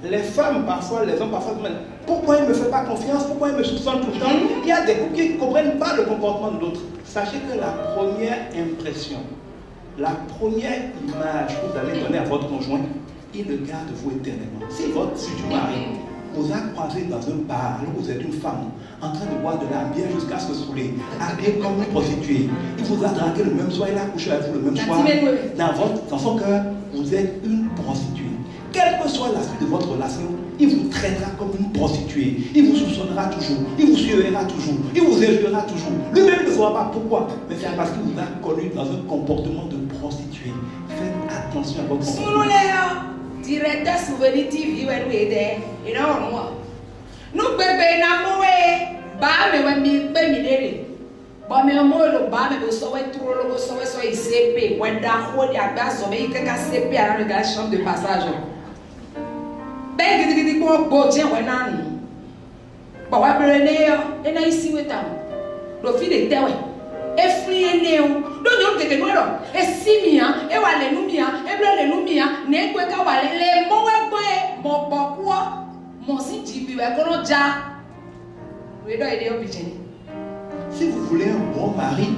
les femmes parfois, les hommes parfois disent pourquoi il ne me fait pas confiance, pourquoi il me soupçonne tout le temps. Il y a des couples qui ne comprennent pas le comportement de l'autre. Sachez que la première impression, la première image que vous allez donner à votre conjoint, il le garde vous éternellement. Si votre futur mari vous a croisé dans un bar, alors vous êtes une femme, en train de boire de la bière jusqu'à se saouler, habillée comme une prostituée, il vous a dragué le même soir, il a couché avec vous le même soir, dans son cœur, vous êtes une prostituée. Quelle que soit la suite de votre relation, il vous traitera comme une prostituée. Il vous soupçonnera toujours, il vous surveillera toujours, il vous injuriera toujours. Lui-même ne saura pas pourquoi, mais c'est parce qu'il vous a connu dans un comportement de prostituée. Faites attention à votre comportement. Directeur Souvenir TV, when we there, you know, no baby, na moe, ba me when me did. But me mo lo ba me so we turo lo so ICP, when da hold ya base so me ka CP around the chambre de passage. Ben gidi ko bo tiens we na nu. Ba wa bere ne yo, e na isi we tam. Do fi de tewe. E free ne o. Do nyo keke no ro. E simia, e wa le numia, e ble le numia, ne kwe ka wa le mo we gbe mo bokwo. Mo si ji bi we ko no ja. We do ide o bi cheni. Si vous voulez un bon mari,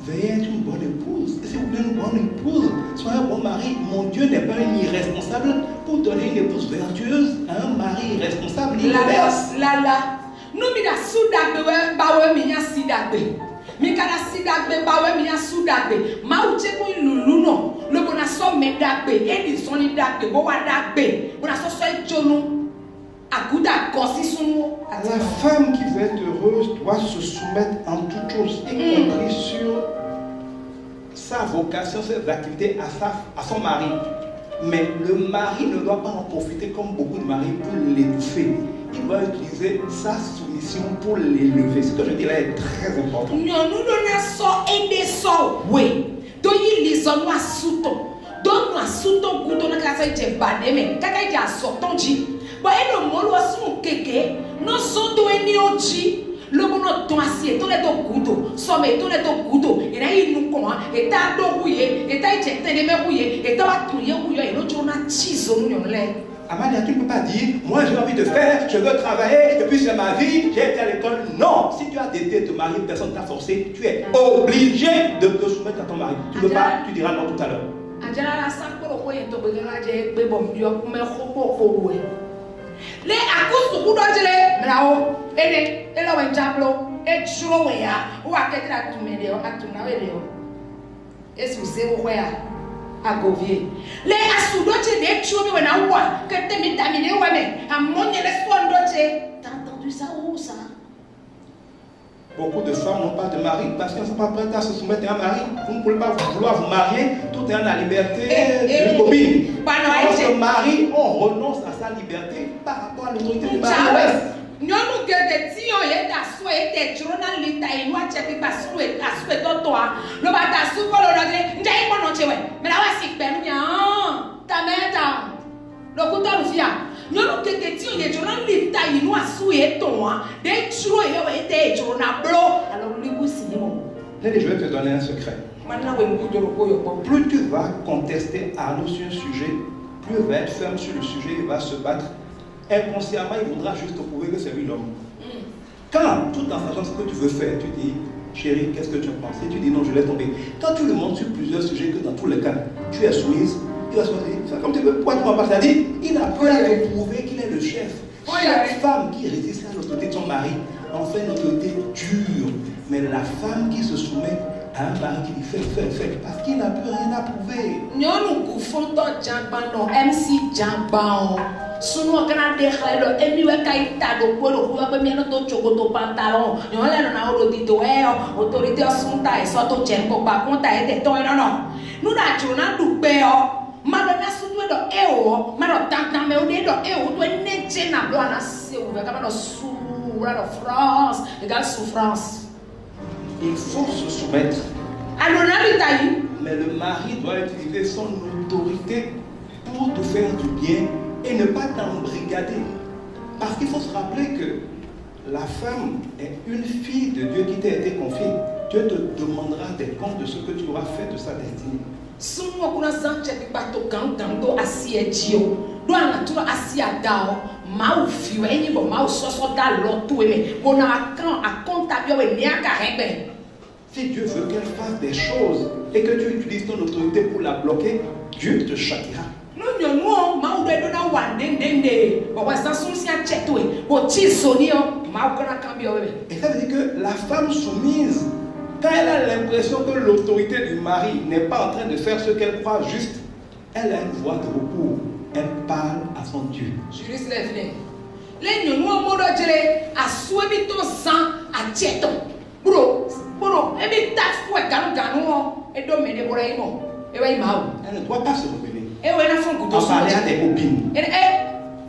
veuillez être une bonne épouse. Et si vous voulez une bonne épouse, soyez un bon mari. Mon Dieu n'est pas un irresponsable pour donner une épouse vertueuse à un mari irresponsable. Nous mi da soudagbe we bawe mi nya sidagbe. Mi kana sidagbe bawe mi nya soudagbe. Ma uche ko lulu no. Le bona so me dagbe, e di son li dagbe, bo wa dagbe. Bona so so e jonu. La femme qui veut être heureuse doit se soumettre en toutes choses, y compris sur sa vocation, ses activités à son mari. Mais le mari ne doit pas en profiter comme beaucoup de maris pour l'étouffer. Il doit utiliser sa soumission pour l'élever. Ce que je dis là est très important. Nous donnons ça et des ça, oui. Donc il les a nous souton. Donc nous souton pour donner la fête de bademe. Quand il y a sortant dit. Bah et le mot son keke, non sont doués oji, le bon ton assiette, ton est au couteau, somme ton est au couteau, et là il nous comment, et t'as d'ouillé, et t'as été des rouillé, et t'as touillé rouillé, et l'autre on a 10 Amalia, tu ne peux pas dire, moi j'ai envie de faire, je veux travailler, et puis c'est ma vie, j'ai été à l'école. Non, si tu as décidé de te marier, personne ne t'a forcé, tu es obligé de te soumettre à ton mari. Tu ne peux pas, tu diras non tout à l'heure. Le akusu kudojele mrawo ene elo wenjablo e churo weya o aketira tumele o atuna wele o esu se wo ya agovie le asudoje de churo we na wa kete mitamine wa me amonye le sondoje. T'as entendu ça ou ça? Beaucoup de femmes n'ont pas de mari parce qu'elles ne sont pas prêtes à se soumettre à un mari. Vous ne pouvez pas vouloir vous marier tout est dans la liberté d'une copine. Quand on se marie, on renonce à sa liberté par rapport à l'autorité du mari. Nyɔnu geɖe ti o ye da so ye te dzro na lita yi nua tse pe basu e asu e tɔtɔa lo ba da su kɔlɔ lɔ de nja yi kpɔnɔ tse wɛ mɛ la wa si gbɛnu nya tamɛ ta lɔkutɔ lu fia nyɔnu geɖe ti o ye dzro na lita yi nua su ye tɔa de dzro ye wɛ te dzro na blo alo ligu si ye mo. Je vais te donner un secret. Plus tu vas contester Arnaud sur un sujet, plus il va être ferme sur le sujet, il va se battre. Inconsciemment, il voudra juste prouver que c'est lui l'homme. Quand, tout en sachant ce que tu veux faire, tu dis, chérie, qu'est-ce que tu en penses? Et tu dis, non, je laisse tomber. Quand tu le montres sur plusieurs sujets, que dans tous les cas, tu es soumise, il va se dire, comme tu veux, pourquoi tu m'en parles? C'est-à-dire, il n'a plus à te prouver qu'il est le chef. Chaque femme qui résiste à l'autorité de son mari, en fait une autorité dure. Mais la femme qui se soumet à un mari qui dit fais, parce qu'il n'a plus rien à prouver. Nyɔnu kufonto jagbanɔ MC jagban sunu kana de xlelo emiwe ka ita do kpolo kuwa pe mieno to tsogoto pantalon nyɔnu le nana wo di do autorité sunta e soto chen ko ba konta e de to no nu da tso na du pe o ma do na sunu do e o ma do tantan me o de do e o do ne che na do na se o ve ka do su la do France égale souffrance. Il faut se soumettre. Mais le mari doit utiliser son autorité pour te faire du bien et ne pas t'embrigader. Parce qu'il faut se rappeler que la femme est une fille de Dieu qui t'a été confiée. Dieu te demandera des comptes de ce que tu auras fait de sa destinée. Si Dieu veut qu'elle fasse des choses et que tu utilises ton autorité pour la bloquer, Dieu te châtiera. Et ça veut dire que la femme soumise, quand elle a l'impression que l'autorité du mari n'est pas en train de faire ce qu'elle croit juste, elle a une voix de recours. Elle parle à son Dieu. Elle ne doit pas se rebeller. En parler à des copines.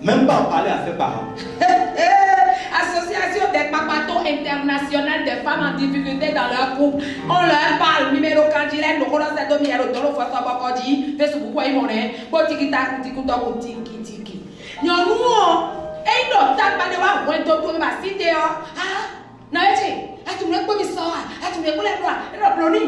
Même pas en parler à ses parents. Association des papatos internationales des femmes en difficulté dans leur couple. On leur parle numéro candidate, le colon c'est domi alors dans le foie ça va dire Facebook quoi ils m'ont botiki ta tiki. Nyon nous et non ta pas de wa went to ma cité ah na eti atu me ko mi so atu me ko le bloni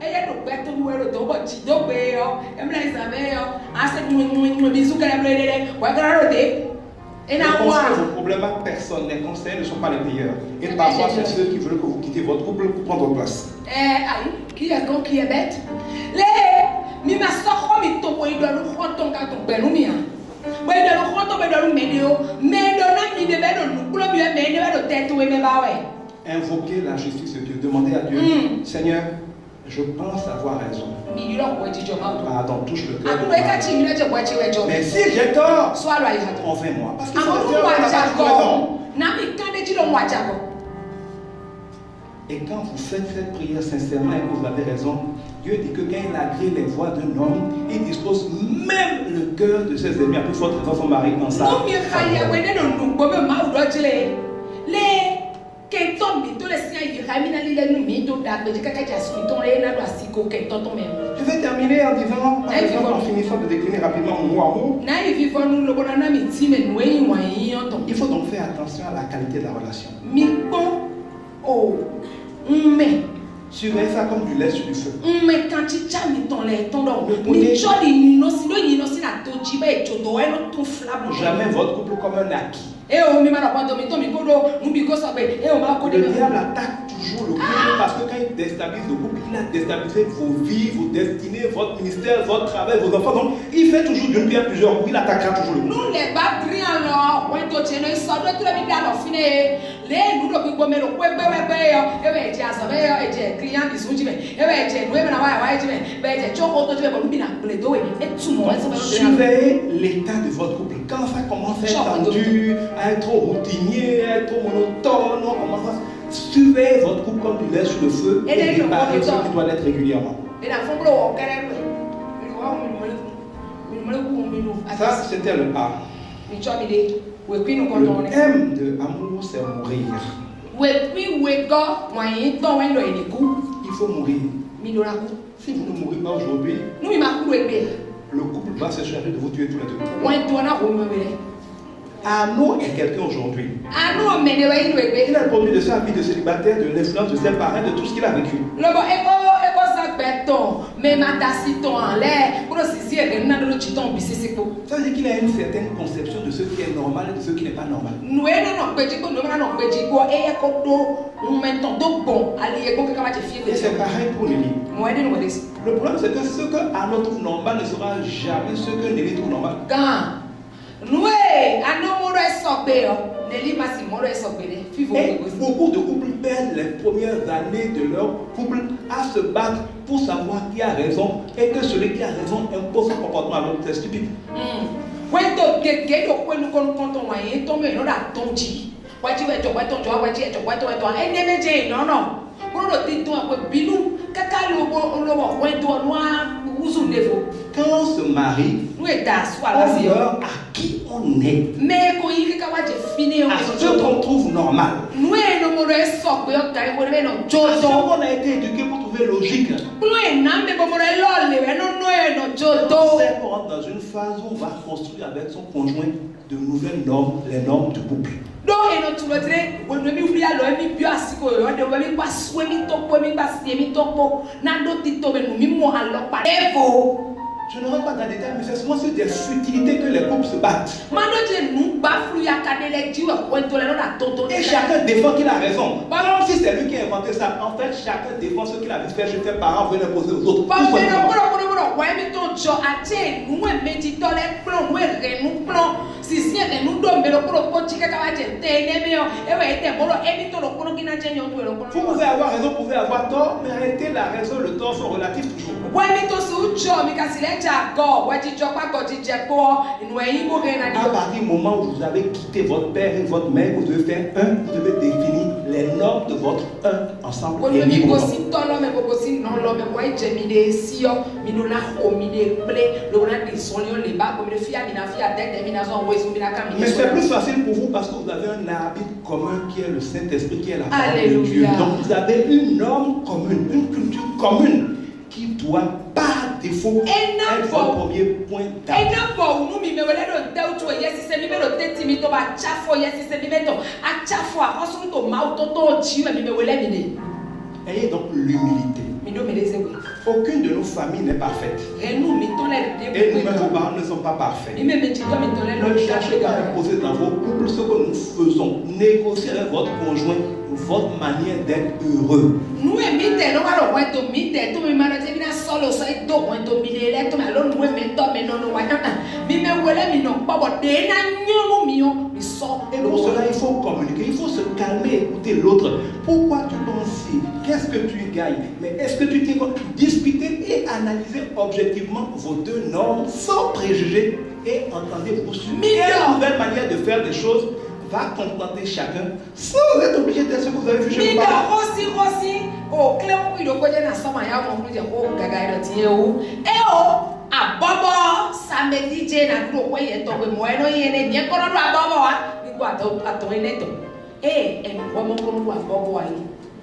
eye do gbe to we ro to bo ji do gbe yo emla isabe yo ase mu bisu kala blede wa kala ro de. Les problèmes personne, les conseils ne sont pas les meilleurs. Et parfois, c'est ceux qui veulent que vous quittez votre couple pour prendre place. Qui est con, qui est bête? Les mi ma soko mi to boy do lu khoton ka to benu mi an. Boy do lu khoton be do lu medio, me do na mi de be do lu kulo mi me de do tete we me ba we. Invoquez la justice de Dieu, demandez à Dieu, Seigneur, je pense avoir raison. Pardon, touche le cœur. Mais si j'ai tort, convainc-moi. Parce que et quand vous faites cette prière sincèrement et que vous avez raison, Dieu dit que quand il agrée les voix d'un homme, il dispose même le cœur de ses ennemis. À plus forte raison, son mari dans sa Je vais terminer en disant, par exemple, en finissant de décliner rapidement mon mot à mot. Il faut donc faire attention à la qualité de la relation. Surveillez ça comme du lait sur du feu. Ne prenez Jamais votre couple comme un acquis. Le diable attaque toujours le couple parce que quand il déstabilise le couple, il a déstabilisé vos vies, vos destinées, votre ministère, votre travail, vos enfants. Donc, il fait toujours d'une pierre plusieurs coups, il attaquera toujours le couple. Surveillez l'état de votre couple. Quand ça commence à être tendu, à être trop routinier, à être trop monotone, on commence à surveiller votre couple comme du lait sur le feu et réparer ce qui doit l'être régulièrement. Ça, c'était le A. Le M de amour, c'est mourir. Il faut mourir. Si vous ne mourrez pas aujourd'hui, le couple va se charger de vous tuer tous les deux. Arnaud est quelqu'un aujourd'hui. Il a le produit de sa vie de célibataire, de l'influence de ses parents, de tout ce qu'il a vécu. Ça veut dire qu'il a une certaine conception de ce qui est normal et de ce qui n'est pas normal. Et c'est pareil pour Nelly. Le problème, c'est que ce que Arnaud trouve normal ne sera jamais ce que Nelly trouve normal. Et beaucoup de couples perdent les premières années de leur couple à se battre pour savoir qui a raison et que celui qui a raison impose son comportement à l'autre. C'est stupide. Quand on se marie, on meurt à qui on est, à ce qu'on trouve normal, à ce qu'on a été éduqué pour trouver logique. On sait qu'on rentre dans une phase où on va construire avec son conjoint de nouvelles normes, les normes du couple. Je ne rentre pas dans les détails, mais c'est souvent sur des futilités que les couples se battent. Et chacun défend qu'il a raison. Même si c'est lui qui a inventé ça, en fait, chacun défend ce qu'il a fait chez ses parents, veut l'imposer aux autres. Vous pouvez avoir raison, vous pouvez avoir tort, mais arrêtez la raison, le tort sont relatifs toujours. À partir du moment où vous avez quitté votre père et votre mère, vous devez faire un, vous devez définir les normes de votre un ensemble. Mais c'est plus facile pour vous parce que vous avez un arbitre commun qui est le Saint-Esprit, qui est la parole de Dieu. Donc vous avez une norme commune, une culture commune qui doit par défaut être votre premier point d'appui. Ayez donc l'humilité. Aucune de nos familles n'est parfaite. Et nous-mêmes, nos parents ne sont pas parfaits. Ne cherchez pas à imposer dans vos couples ce que nous faisons. Négociez avec votre conjoint votre manière d'être heureux. Et pour cela, il faut communiquer, il faut se calmer, écouter l'autre. Pourquoi tu penses? Qu'est-ce que tu gagnes? Mais est-ce que tu t'es discuter et analyser objectivement vos deux normes sans préjugés et entendez-vous sur quelle nouvelle manière de faire des choses va contenter chacun sans être obligé d'être ce que vous avez vu chez vous.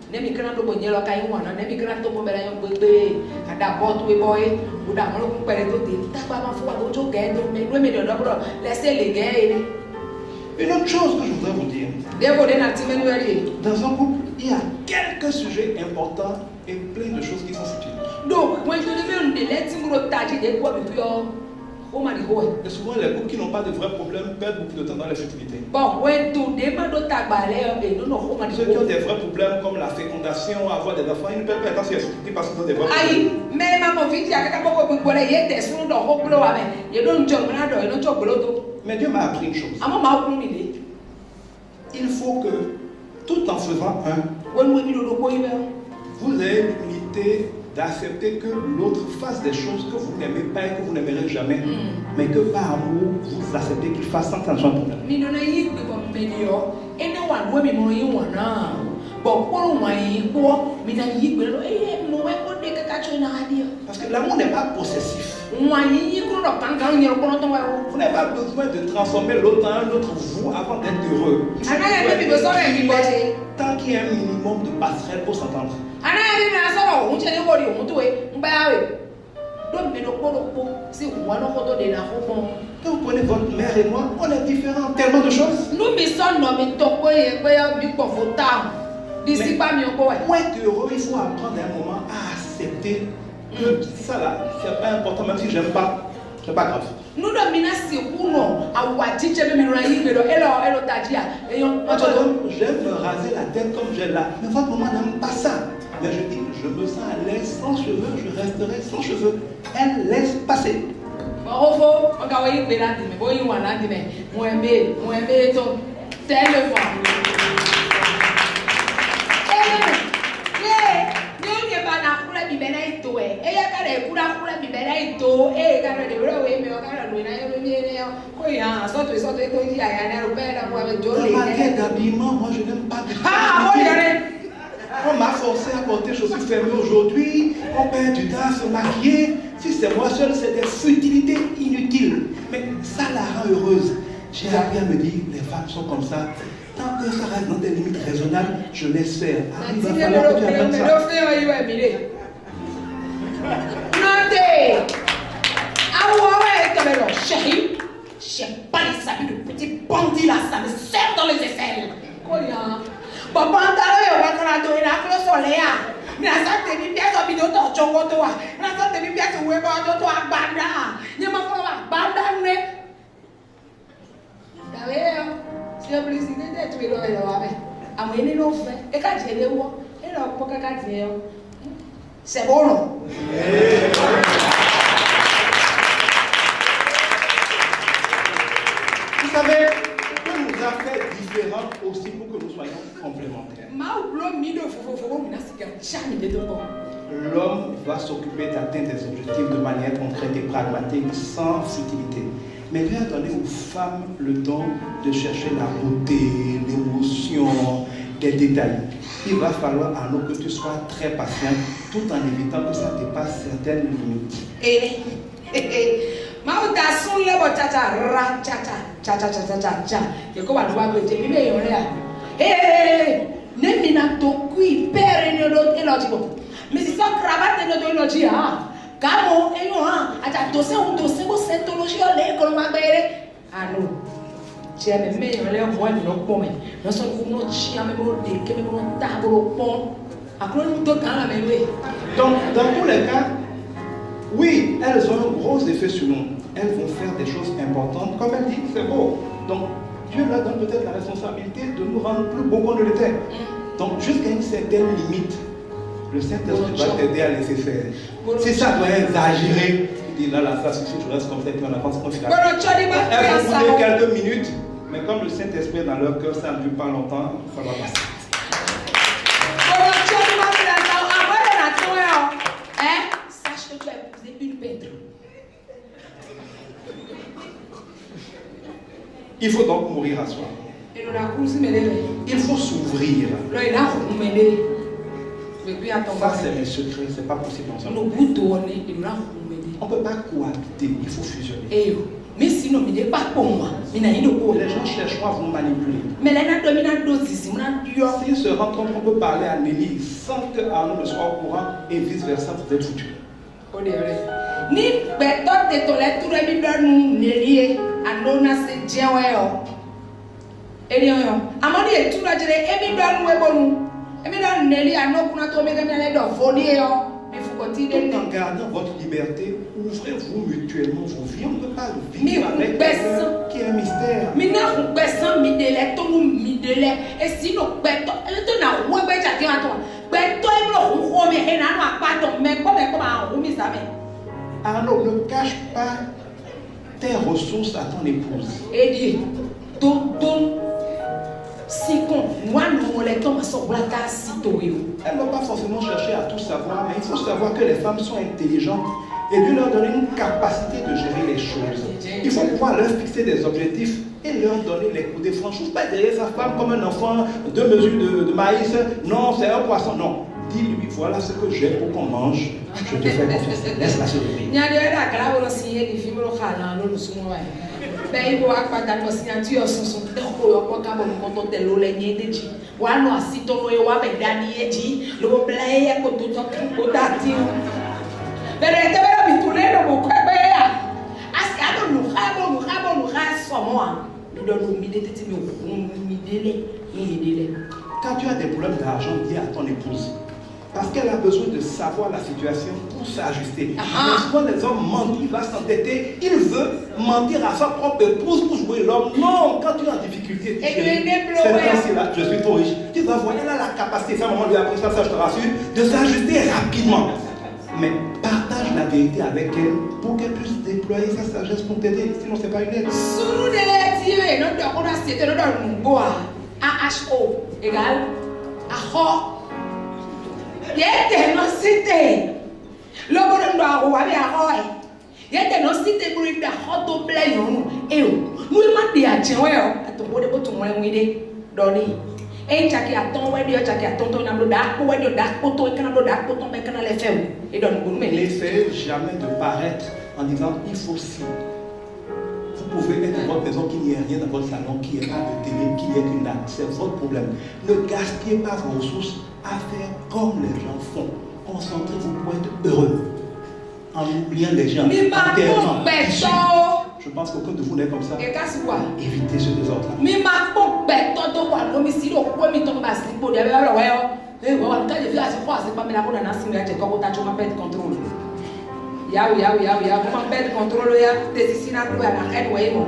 Nemi kena do bonyelo kai wana nemi kena to mobela yo gbegbe ada botu e boy uda mo lo pere to de ta ba ma fo ago jo ge do me me do bro laissez les gars. Une autre chose que je voudrais vous dire. Dans un couple, il y a quelques sujets importants et plein de choses qui sont futiles. Donc, moi je devais un délai si vous le tâchez des quoi depuis Et souvent, les couples qui n'ont pas de vrais problèmes perdent beaucoup de temps dans la fertilité. Ceux qui ont des vrais problèmes comme la fécondation, avoir des enfants, ils ne peuvent pas être dans la fertilité parce qu'ils ont des vrais problèmes. Mais Dieu m'a appris une chose. Il faut que, tout en faisant un, vous ayez l'humilité d'accepter que l'autre fasse des choses que vous n'aimez pas et que vous n'aimerez jamais, mais que par amour, vous acceptez qu'il fasse sans que ça soit un problème. Parce que l'amour n'est pas possessif. Vous n'avez pas besoin de transformer l'autre en un autre vous avant d'être heureux. Tant qu'il y a un minimum de passerelle pour s'entendre. Quand vous prenez votre mère et moi, on est différents tellement de choses. Mais pour être heureux, il faut apprendre un moment à accepter que ça là, c'est pas important, même si j'aime pas, c'est pas grave. J'aime me raser la tête comme j'ai là, mais votre maman n'aime pas ça. Mais je dis, je me sens à l'aise sans cheveux, je resterai sans cheveux. Elle laisse passer. D'habillement, moi je n'aime pas. On m'a forcé à porter chaussures fermées aujourd'hui, on perd du temps à se maquiller. Si c'est moi seul, c'est des futilités inutiles. Mais ça la rend heureuse. J'ai appris à me dire, les femmes sont comme ça. Tant que ça reste dans des limites raisonnables, je laisse faire. Il va falloir que tu apprennes ça. J'ai pas les habits de petit bandit là, ça me serre dans les aisselles. C'est bon, non? Vous savez, Dieu nous a fait différents aussi pour que nous soyons complémentaires. L'homme va s'occuper d'atteindre des objectifs de manière concrète et pragmatique, sans futilité. Mais Dieu a donné aux femmes le don de chercher la beauté, l'émotion, des détails. Il va falloir alors que tu sois très patient, tout en évitant que ça dépasse certaines limites. Mais si ça cravate de théologie, Gamo, et nous, à ta dossier, cette théologie, l'école m'a béré. Ah non, tu as même les voix de nos pommes. Nous sommes comme nos chiens, mais nous, des que nous, table au pont. À quoi nous toquons la même. Donc, dans tous les cas, oui, elles ont un gros effet sur nous. Elles vont faire des choses importantes. Comme elle dit, c'est beau. Donc, Dieu leur donne peut-être la responsabilité de nous rendre plus beaux qu'on ne l'était. Donc, jusqu'à une certaine limite, le Saint-Esprit va t'aider à laisser faire. Si ça doit exagérer, il dit là, ça suffit, je reste comme ça, et puis on avance comme ça. Elles vont prendre quelques minutes, mais comme le Saint-Esprit est dans leur cœur, ça ne dure pas longtemps, il va falloir passer. Sache que tu as épousé une peintre. Il faut donc mourir à soi. Il faut s'ouvrir. Ça, c'est mes secrets, c'est pas possible ensemble. On ne peut pas cohabiter, il faut fusionner. Mais sinon, il n'est pas pour moi. Les gens chercheront à vous manipuler. S'ils se rencontrent, on peut parler à Nelly sans que Arnaud ne soit au courant et vice-versa, vous êtes foutus. Ni betot de tolet tout le monde Nelly Anona se diewe Elio amoni e tout la dire emi don webonu emi don Nelly anokuna to me gana le do foni yo il faut continuer en gardant votre liberté ouvrez-vous mutuellement vos vies. On ne peut pas Mais vivre avec vous quelqu'un baissez. qui est un mystère. Maintenant, vous baissez mi délai, tout le monde mi délai. Et si nous baissons, elle n'a pas de temps à toi. Baissons, elle n'a pas de temps, mais comment on met ça? Alors, ne cache pas tes ressources à ton épouse. Et dit, si moi nous les tombes sur la tasse, Elle ne va pas forcément chercher à tout savoir, mais il faut savoir que les femmes sont intelligentes et Dieu leur donner une capacité de gérer les choses. Il faut pouvoir leur fixer des objectifs et leur donner les coups de franchise. Pas derrière sa femme comme un enfant, 2 mesures de maïs. Non, c'est un poisson. Non. Dis-lui, voilà ce que j'ai pour qu'on mange. Je te fais confiance. Laisse-la se lever. Ben il va pas dans signature son décor pour quand on compte de l'eau les de wa no asito no e wa be dani eji lo blay ko to ko dati pero te vero bitulero mo ko be ya aska no khabo so mo nous donne humidité mi délai. Quand tu as des problèmes d'argent, dis à ton épouse. Parce qu'elle a besoin de savoir la situation pour s'ajuster. Souvent les hommes mentent, il va s'entêter, il veut mentir à sa propre épouse pour jouer l'homme. Non, quand tu es en difficulté, c'est ainsi là, je suis trop riche. Tu vas voir, elle a la capacité, ça maman lui a appris ça, je te rassure, de s'ajuster rapidement. Mais partage la vérité avec elle pour qu'elle puisse déployer sa sagesse pour t'aider. Sinon, c'est pas une aide. Sous les tirs, nous devons assister dans le bois. AHO égale AHO. Yete no cité. Le bonhomme doit avoir un yete no cité pour lui d'avoir tout plein non. Et nous m'a dit à tiens ouais à ton bout de ton moins oui donner. Et chaki a ton ouais dio chaki a ton na do da ko ouais dio da ko to kana do da ko to be kana les faire et donne bon mais n'essayez jamais de paraître en disant il faut si. Vous pouvez être dans votre maison qu'il n'y ait rien dans votre salon, qu'il n'y ait pas de télé, qu'il n'y ait qu'une date. C'est votre problème. Ne gaspillez pas vos ressources à faire comme les gens font. Concentrez-vous pour être heureux. En oubliant les gens. Je pense qu'aucun de vous n'est comme ça. Évitez ce désordre-là. Mais ma comment perdre contrôle ya desisina do na reine we mo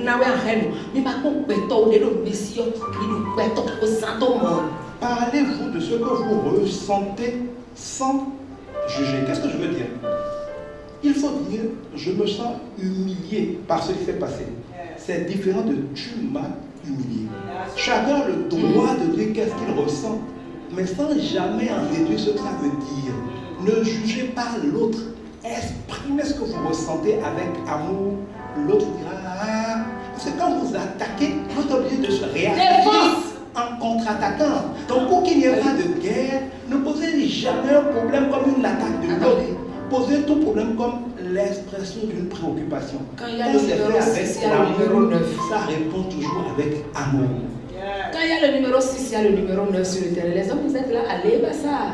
na we reine mi ma ko peto de do mission ni do peto ko santo mo. Parlez-vous de ce que vous ressentez sans juger. Qu'est-ce que je veux dire? Il faut dire je me sens humilié par ce qui s'est passé. C'est différent de tu m'as humilié. Chacun a le droit de dire qu'est-ce qu'il ressent, mais sans jamais en déduire ce que ça veut dire. Ne jugez pas l'autre. Exprimez ce que vous ressentez avec amour. L'autre vous dira ah. Parce que quand vous attaquez, vous êtes obligé de se réagir en contre-attaquant. Donc pour qu'il n'y ait pas de guerre, ne posez jamais un problème comme une attaque de l'autre. Posez tout problème comme l'expression d'une préoccupation. Quand il y a le numéro 6, il y a le numéro 9. Ça répond toujours avec amour. Quand il y a le numéro 6, il y a le numéro 9 sur le terrain. Les hommes, vous êtes là, allez, bah ça.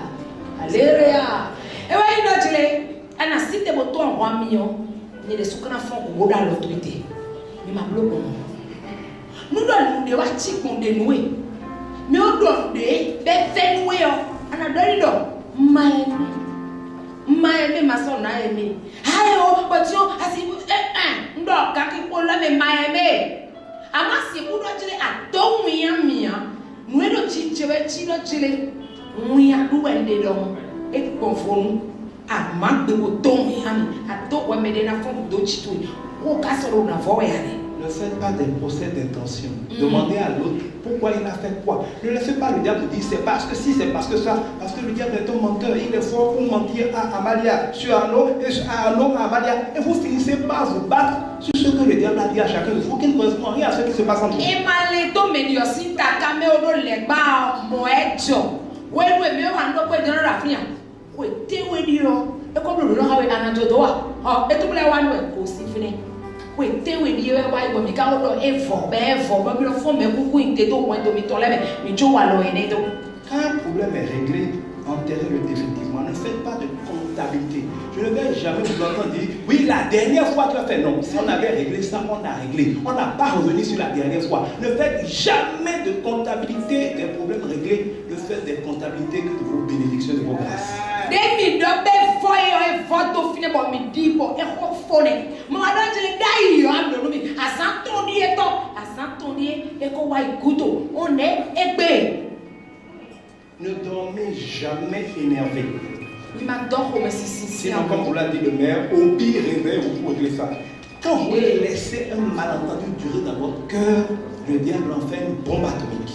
Allez, réa. Et ouais, il a dit, elle a cité mon toit en roi million. Il y a des sous-canons font dans l'autorité. Mais ma bloque, nous donnons des watchis qu'on dénoué. Mais on donne des faits noués. On a donné donc. Maëmé, ma soeur, n'a aimé. Aïe, batio, assis, ndo, kaki, pour la même maëmé. Amasi, pour nous dire à ton mia, nous est le chile, mouya, nous est des dons, et conforme à manque de bouton, à toi, ouais, mais des enfants d'autres, ou casserole, n'a pas ne faites pas des procès d'intention. Demandez à l'autre pourquoi il a fait quoi. Ne laissez pas le diable dire c'est parce que si, c'est parce que ça. Parce que le diable est un menteur. Il est fort pour mentir à Amalia, sur Arnaud, et sur Arnaud à Amalia. Et vous finissez par vous battre sur ce que le diable a dit à chacun de vous qui ne correspond rien à ce qui se passe entre vous. Et malito mediosi takame odo legba moejo. Wewe me wando ko jeno rafia. Ko tewe dio. E ko blu lo hawe anajodo wa. Ha, e tubule wanwe ko sifine. Oui, tu es venu à Bible, mais quand on est fort, mais le fond, mais beaucoup de temps, mais tu vois le quand un problème est réglé, enterrez-le définitivement. Ne faites pas de comptabilité. Je ne vais jamais vous entendre dire, oui, la dernière fois tu as fait. Non, si on avait réglé ça, on a réglé. On n'a pas revenu sur la dernière fois. Ne faites jamais de comptabilité des problèmes réglés. Ne faites des comptabilités que de vos bénédictions, de vos grâces. voyez votre fini pour me dire pour et phone. Madame je dai yo am no mi asantondi et ko wa iguto on est ebe. Ne dormez jamais énervé. Il m'adore comme si Sinon, comme vous l'a dit le maire, au pire réveil, vous pouvez ça. Quand vous laissez un malentendu durer dans votre cœur, le diable en fait une bombe atomique.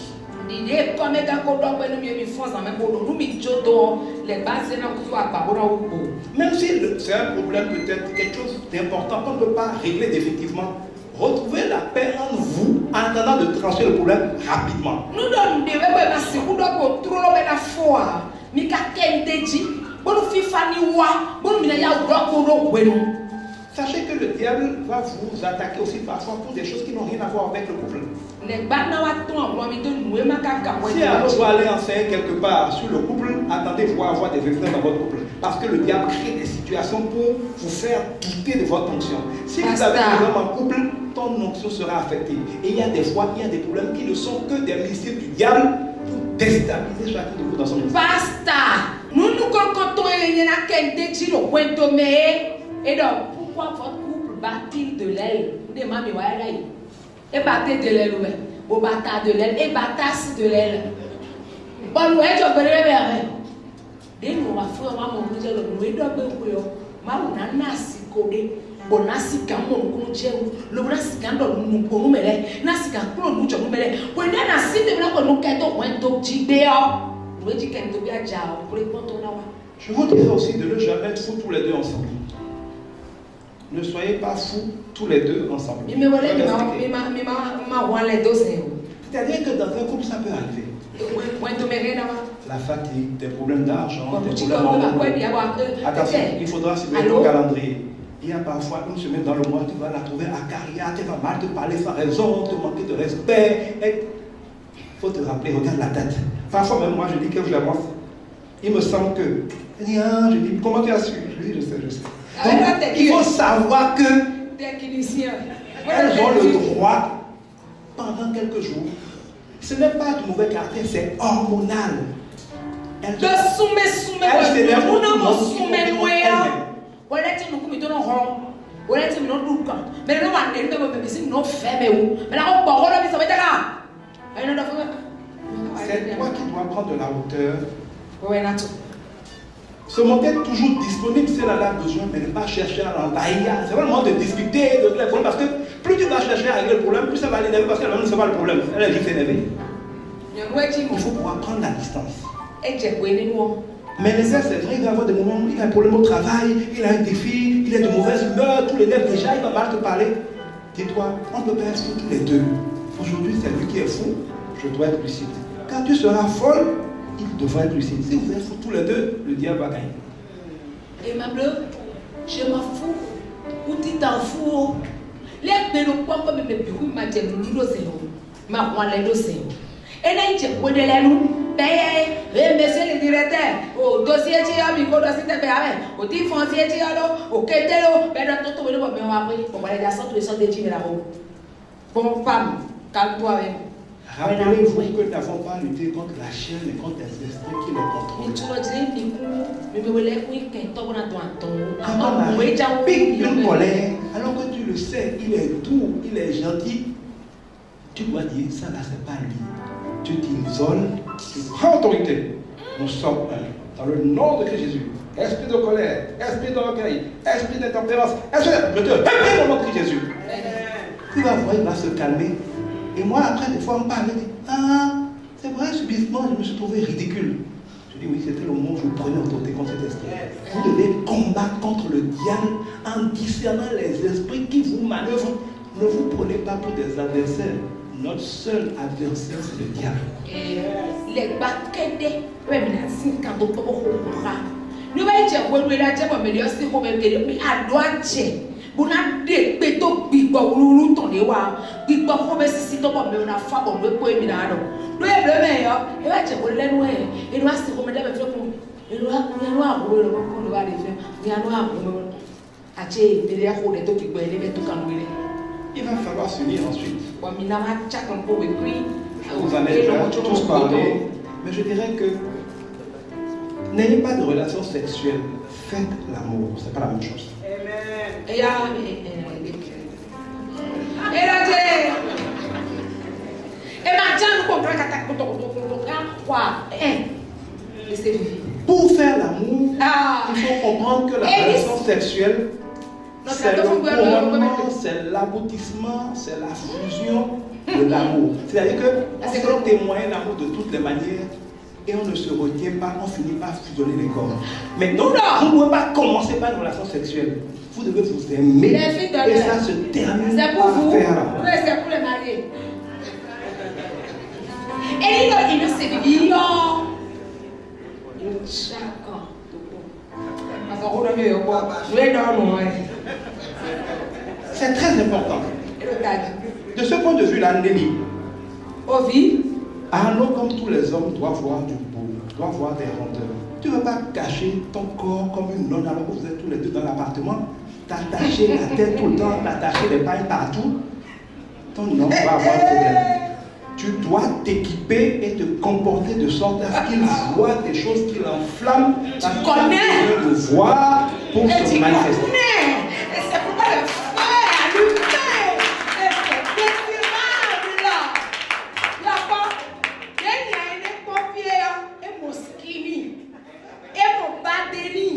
Même si c'est un problème peut-être quelque chose d'important qu'on ne peut pas régler définitivement, retrouvez la paix en vous en attendant de trancher le problème rapidement. Sachez que le diable va vous attaquer aussi parfois pour des choses qui n'ont rien à voir avec le couple. Si alors doit aller enseigner quelque part sur le couple, attendez voir avoir des effets dans votre couple. Parce que le diable crée des situations pour vous faire douter de votre onction. Si vous avez un problème en couple, ton onction sera affectée. Et il y a des fois, il y a des problèmes qui ne sont que des missiles du diable pour déstabiliser chacun de vous dans son ministère. Basta! Nous nous comptons et donc, pourquoi votre couple bat-il de l'aile? Et battez de l'aile, vous battez de l'aile, et battasse de l'aile. Bon, ouais, tu peux le faire. Dès nous, on va faire un moment où nous aidons un nasi codé. Bon, nasi camon, le nasi candor, nous pouvons me les nasi camon, nous pouvons me les. When nasi de blanc, nous cadeau, when to jibéo. Nous dit qu'elle te vient déjà, pour les pontons là. Je vous dirais aussi de ne jamais être fous tous les deux ensemble. Ne soyez pas fous tous les deux ensemble. C'est-à-dire que dans un couple, ça peut arriver. La fatigue, des problèmes d'argent, des problèmes amoureux. Attention, il faudra suivre ton calendrier. Il y a parfois une semaine dans le mois, tu vas la trouver à carrière, tu vas mal te parler sans raison, te manquer de respect. Il faut te rappeler, regarde la date. Parfois même moi, je dis que je l'avance. Il me semble que. Je dis, comment tu as su? Je sais. Donc, il faut savoir que elles ont le droit pendant quelques jours. Ce n'est pas du mauvais caractère, c'est hormonal. Elles s'énervent pour tout le monde. C'est toi qui dois prendre de la hauteur. Se montrer toujours disponible si elle en a besoin, mais ne pas chercher à l'envahir. C'est pas le moment de discuter, de régler le problème, parce que plus tu vas chercher à régler le problème, plus ça va l'énerver parce qu'elle ne sait pas le problème. Elle a dit que c'est énervé. Il faut pouvoir prendre la distance. Mais les gars, c'est vrai, il va avoir des moments où il a un problème au travail, il a un défi, il est de mauvaise humeur, tous les lèvres déjà, il va mal te parler. Dis-toi, on ne peut pas être fou tous les deux. Aujourd'hui, c'est lui qui est fou, je dois être lucide. Quand tu seras folle, il devrait être lucide. Si vous êtes fous tous les deux, le diable va gagner. Et ma bleue, je m'en fous. Ou tu t'en fous. Les pélos, comme mes bureaux, ma tête, nous le savons. Ma voix, le savons. Et là, il y a de la loupe. Monsieur le directeur, au dossier, tu as mis au dossier de PAM, au petit foncier, tu as l'eau, au quételo, mais dans tout le monde, on va appeler pour aller à la sorte de son déjeuner là-haut. Bon, femme, calme-toi avec moi. Rappelez-vous que nous n'avons pas lutté contre la chair, mais contre les esprits qui les contrôlent. Pique une colère, alors que tu le sais, il est doux, il est gentil. Tu dois dire, ça là, c'est pas lui. Tu t'isoles, tu prends autorité. Nous sommes un. Dans le nom de Christ Jésus. Esprit de colère, esprit de recueil, esprit d'intempérance, je te réprime au nom de Christ Jésus. Tu vas voir, il va se calmer. Et moi, après, des fois, on parle, on dit, c'est vrai, subitement, je me suis trouvé ridicule. Je dis, oui, c'était le moment où je prenais autorité contre cet esprit. Vous devez combattre contre le diable en discernant les esprits qui vous manœuvrent. Ne vous prenez pas pour des adversaires. Notre seul adversaire, c'est le diable. Les baquettes, nous allons dire que nous allons améliorer ce qu'on veut dire, mais à droite, vous n'avez pas de big ou ton devoir. Big bang, on va se situer dans le fab, on veut pas y venir. Nous avons le meilleur, et va dire que nous allons et nous allons se remettre avec le et nous allons rouler le monde, nous allons faire, nous allons rouler. Acheter derrière vous, les deux qui veulent les tout calmer. Il va falloir s'unir ensuite. Vous en avez déjà tous parlé, mais je dirais que N'ayez pas de relations sexuelles. Faites l'amour. C'est pas la même chose. Et là, pour faire l'amour, il faut comprendre que la relation sexuelle, c'est le couronnement, c'est l'aboutissement, c'est la fusion de l'amour. C'est-à-dire qu'on peut témoigner l'amour de toutes les manières et on ne se retient pas, on finit par fusionner les corps. Mais donc, vous ne pouvez pas commencer par une relation sexuelle. Vous devez vous aimer et ça se termine par faire l'amour. C'est pour les mariés. Et il ne s'est dit c'est très important. De ce point de vue-là, Nelly, un homme comme tous les hommes doit voir du beau, doit voir des rondeurs. Tu ne veux pas cacher ton corps comme une nonne alors que vous êtes tous les deux dans l'appartement, t'attacher la tête tout le temps, t'attacher les pailles partout. Ton homme va avoir un problème. Tu dois t'équiper et te comporter de sorte à ce qu'il voit des choses qui l'enflamment. Tu connais le voir pour se manifester. Et c'est pourquoi le feu allumé. Et c'est désirable là. Là-bas, il y a une pompière et mon skinny. Et mon badeni.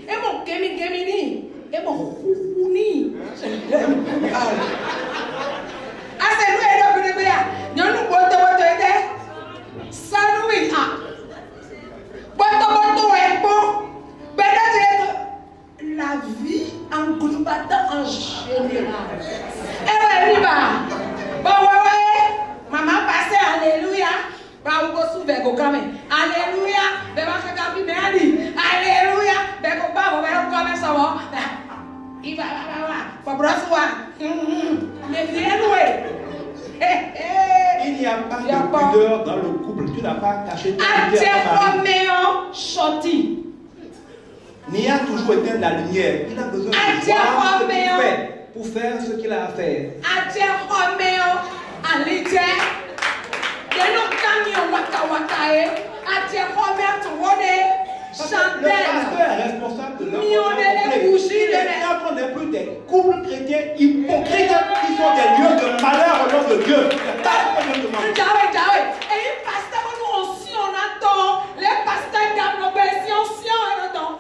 Et mon gemini. Et mon houhouni. Ah, c'est nous et le bébé. Nous nous bottons ça nous est là. Bottons est bon. La vie englobe en général. Et ouais, bon, ouais. Maman passe, alléluia. Bah, on va soulever quand même. Alléluia. Ben, va faire capi, ben, alléluia. Ben, on va comme ça va. Il va, faut brasser. Les viens louer. Il n'y a pas de pudeur dans le couple. Tu n'as pas caché ta vie à ton mari. Sorti. N'y a toujours éteint la lumière. Il a besoin de voir ce qu'il fait pour faire ce qu'il a à faire. Le pasteur est responsable de leur on n'est plus des couples chrétiens hypocrites qui sont des lieux de malheur au nom de Dieu. C'est pas ce que je demande. Et les pasteurs, nous aussi, on attend. Les pasteurs d'Amno, si on attend.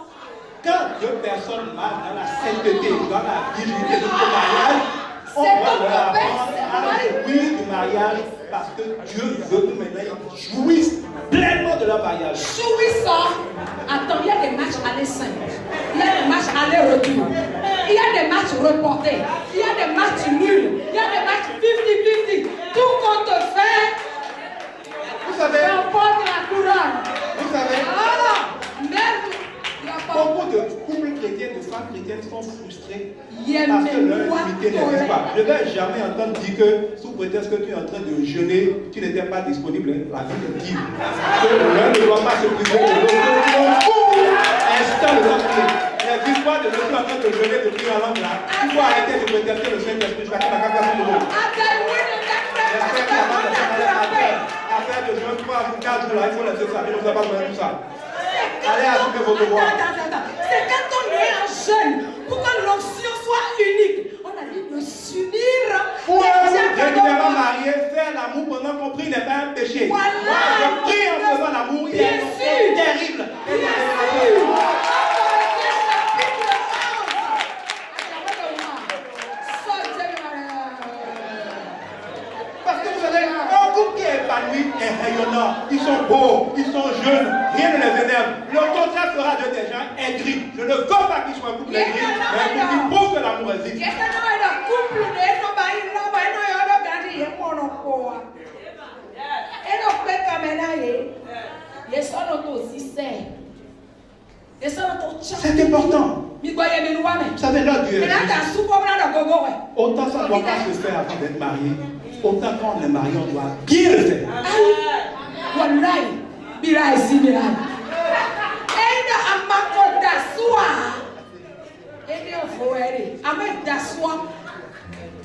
Quand deux personnes marchent dans la sainteté, dans la virginité de ce mariage, on doit leur apprendre à jouir du mariage parce que Dieu veut que maintenant ils jouissent pleinement de leur mariage. Jouissant. Attends, il y a des matchs aller simples. Il y a des matchs aller-retour. Il y a des matchs reportés. Il y a des matchs nuls. Il y a des matchs 50-50. Tout compte fait. Vous savez, remporte la couronne. Vous savez, beaucoup de couples chrétiens, de femmes chrétiennes sont frustrés parce que leur unité n'existe pas. Je ne vais jamais entendre dire que sous prétexte que tu es en train de jeûner, tu n'étais pas disponible. La Bible dit que l'un ne doit pas se priver de l'autre. Installe le prier. N'existe pas de l'autre en train de jeûner, de prier en langue là. Il faut arrêter de prétexter le Saint-Esprit. Chacun n'a qu'à faire son boulot. J'espère qu'il y a pas de affaire de jeûne 3 ou 4 jours là. Il faut laisser ça. Il ne nous a pas besoin de tout ça. Allez assumer vos devoirs. C'est quand on est en jeûne, pour que l'onction soit unique. On a dit de s'unir. Pour régulièrement marié, faire l'amour pendant qu'on prie n'est pas un péché. Voilà. Je prie en faisant l'amour, il y a une onction terrible. Parce que vous savez, un couple qui est épanoui est rayonnant. Ils sont beaux, ils sont jeunes, rien ne les énerve. Le contraire fera de des gens aigris. Je ne veux pas qu'ils soient un couple aigri, mais un couple qui prouve que l'amour existe. C'est important. Vous savez, là, Dieu est autant ça ne doit pas se faire avant d'être marié, autant quand on est marié, on doit bien le faire.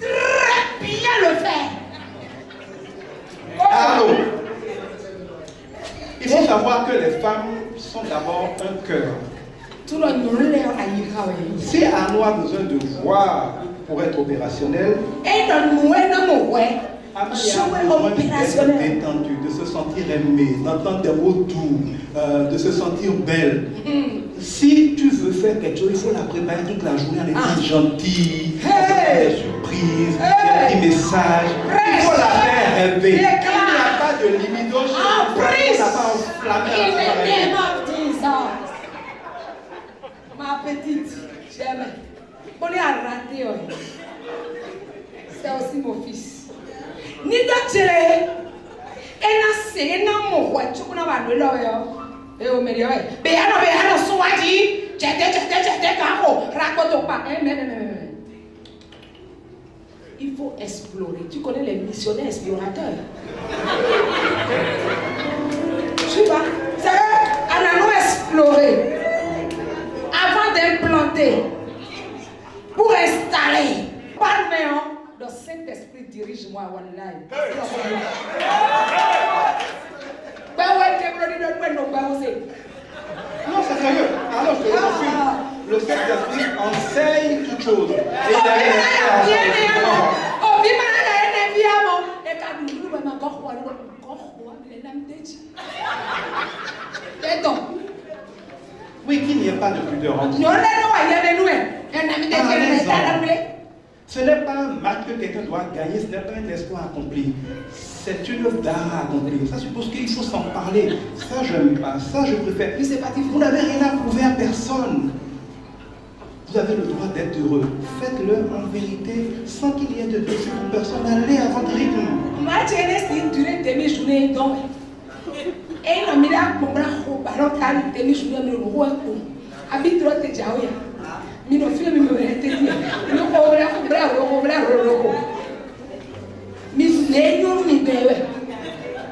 Très bien le faire. Allô. Il faut savoir que les femmes sont d'abord un cœur. Tout le monde est à y travailler. Si Arnaud a besoin de voir pour être opérationnel, Et dans le monde, dans mon ouais. Amaya a besoin d'être détendu, de se sentir aimé, d'entendre des mots doux, de se sentir belle. Si tu veux faire quelque chose, il faut la préparer toute la journée en étant gentille, en faisant des surprises, des petits messages. Il faut la faire rêver. Il n'y a pas de limite. En plus, on n'a pas enflammé in la the name soirée. of Jesus. Ma petite, j'aime. On est à rater. C'est aussi mon fils. Ni docteur, et na mon roi, tu connais pas de l'oeil. Et au milieu, béana, soadi, j'étais caro, raconte pas. Il faut explorer. Tu connais les missionnaires explorateurs. Tu vois, c'est eux, on a explorer avant d'implanter, pour installer. Parle-moi. Le Saint-Esprit dirige-moi à one life. Non, c'est sérieux. Alors, je te confirme. Le Saint-Esprit enseigne toute chose. Et oui, qu'il n'y ait pas de pudeur en nous. Ce n'est pas un match que quelqu'un doit gagner, ce n'est pas un espoir accompli. C'est une œuvre d'art à accomplir. Ça suppose qu'il faut s'en parler. Ça, je n'aime pas. Ça, je préfère. Mais c'est parti. Vous n'avez rien à prouver à personne. Vous avez le droit d'être heureux. Faites-le en vérité, sans qu'il y ait de défi pour personne. Allez à votre rythme.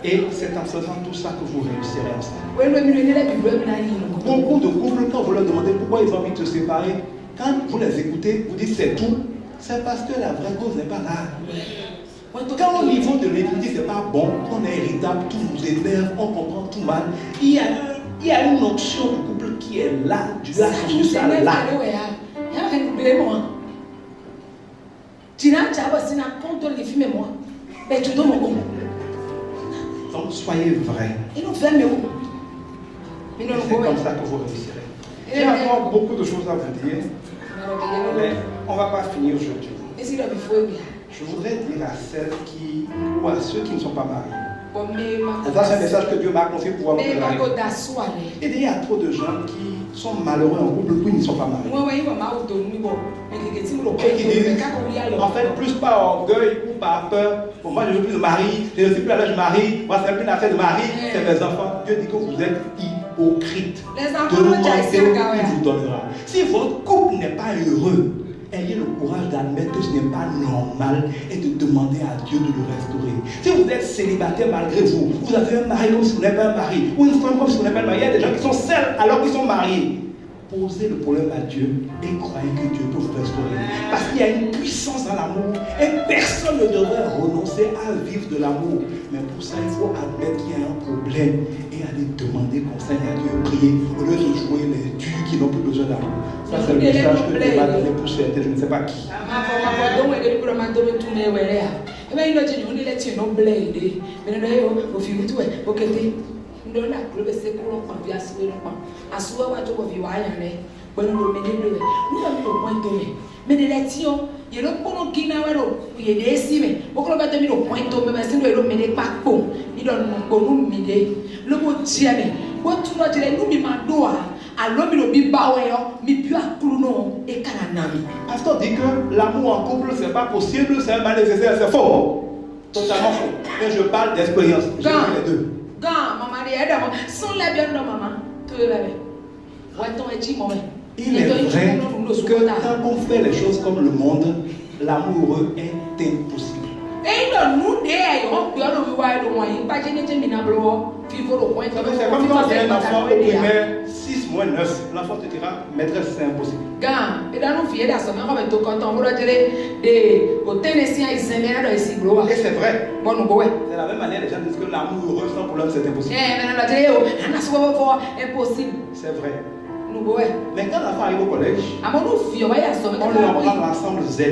Et c'est en faisant tout ça que vous réussirez ensemble. Beaucoup de couples, quand vous leur demandez pourquoi ils ont envie de se séparer, quand vous les écoutez, vous dites c'est tout. C'est parce que la vraie cause n'est pas là. Quand au niveau de l'église, c'est pas bon, on est irritable, tout nous énerve, on comprend tout mal. Il y a une notion du couple qui est là, Dieu a construit ça là. Donc soyez vrais. C'est comme ça que vous réussirez. J'ai encore beaucoup de choses à vous dire, mais on ne va pas finir aujourd'hui. Je voudrais dire à celles ou à ceux qui ne sont pas mariés. Et ça, c'est un message que Dieu m'a confié pour avoir. Et il y a trop de gens qui sont malheureux en couple puis ils ne sont pas mariés. Et qui disent, en fait, plus par orgueil ou par peur, pour moi je ne veux plus de mari, je ne suis plus à l'âge de mari, moi c'est plus une affaire de mari, c'est mes enfants. Dieu dit que vous êtes hypocrites. Demandez ce qu'il vous donnera. Si votre couple n'est pas heureux, ayez le courage d'admettre que ce n'est pas normal et de demander à Dieu de le restaurer. Si vous êtes célibataire malgré vous, vous avez un mari comme si vous n'avez pas un mari, ou une femme comme si vous n'avez pas un mari, il y a des gens qui sont seuls alors qu'ils sont mariés. Posez le problème à Dieu et croyez que Dieu peut vous restaurer. Parce qu'il y a une puissance dans l'amour et personne ne devrait renoncer à vivre de l'amour. Mais pour ça, il faut admettre qu'il y a un problème et aller demander conseil à Dieu, prier, au lieu de jouer les durs qui n'ont plus besoin d'amour. Ça, c'est le message que Dieu va donner pour certains, je ne sais pas qui. Pasteur dit que l'amour en couple, c'est pas possible, c'est un mal nécessaire, c'est faux. Totalement faux. Mais je parle d'expérience. J'ai vu les deux. Il est vrai que quand on fait les choses comme le monde, l'amoureux est impossible. nous d'ailleurs, on peut le voir le moyen, pas gêner tes minables, vivre au point. C'est comme quand il y a un enfant au primaire, 6 moins 9, l'enfant te dira, maîtresse, c'est impossible. Quand, et dans nos filles, dans ce moment, on va tout content, on va dire, au Tennessee, ils s'aiment dans les ciblos. Et c'est vrai. Bon, nous, ouais. De la même manière, les gens disent que l'amour sans problème, c'est impossible. Eh, mais on va dire, on a souvent impossible. C'est vrai. Nous, ouais. Mais quand l'enfant arrive au collège, À mon filles, on va y assommer. on lui apprend l'ensemble Z.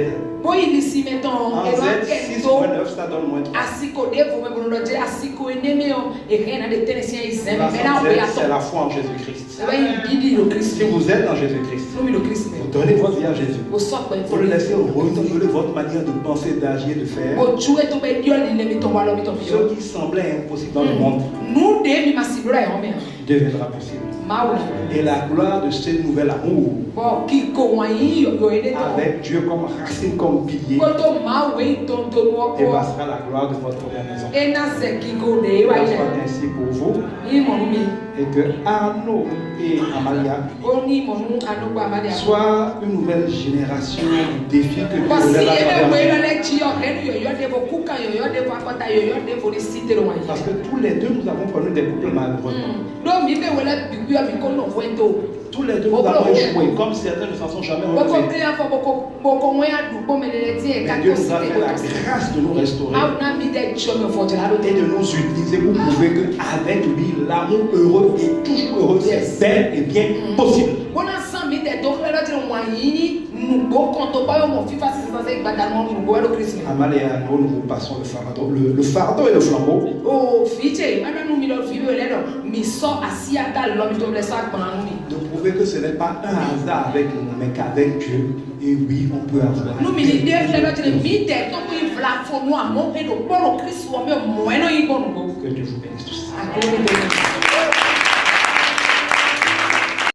Bon, il ici, mettons, En Z, 6 moins 9, ça donne moins 3. Asiko de vous me le dire asiko eneme et rien de Tennessee ils aiment mais là on L'ensemble va Z, c'est la foi en Jésus-Christ. ça va il dit le Christ Si vous êtes en Jésus-Christ, nous le Christ vous donnez votre vie à Jésus. au sort Vous le laissez renouveler votre manière de penser, d'agir, de faire. au tu es tombé Dieu il met ton ballon ton Ce qui semblait impossible dans le monde nous de mi masibra et homme deviendra possible. maula Et la gloire de ce nouvel amour bon qui kowanyi yo ene to avec Dieu comme racine, comme pilier, koto mawe ton to et ko passera la gloire de votre première maison. ena zeki go de wa Qu'il en ile soit ainsi pour vous ni monumi et que Arnaud et Amalia oni monu anogba amade soient une nouvelle génération de défis que Dieu parce leur que a ebe we donné. lo le chi yo ren yo yo de bo kuka yo yo de bo akota yo yo de bo le cité lo wa Parce que tous les deux, nous avons connu des couples malheureux. do mi be wala bigu ya mi ko no wento Tous les deux, nous avons échoué, comme certains ne s'en sont jamais boko relevés. klia ko boko moya du bo melele ti e Mais ka Dieu ko nous a cité fait la grâce de nous restaurer au na mi de cho me fo jala lo et te de nous utiliser pour prouver qu'avec lui, l'amour heureux et toujours heureux, c'est bel et bien possible. bona san mi de do lo ti wa yi nu bo kon to ba yo mo fifa si sa se gbada no nu bo lo Christ Amal et Arnaud, nous vous passons le fardeau, le fardeau et le flambeau. o fiche ana nu mi lo fi be le do mi so asia ta lo mi to le sa pa nu mi De prouver que ce n'est pas un hasard avec nous, mais qu'avec Dieu, et oui, on peut avoir. nu mi ni de le lo ti mi de to ko infla fo no amo e do bo lo Christ wo me mo eno yi bo nu bo Que Dieu vous bénisse tous. a ko ni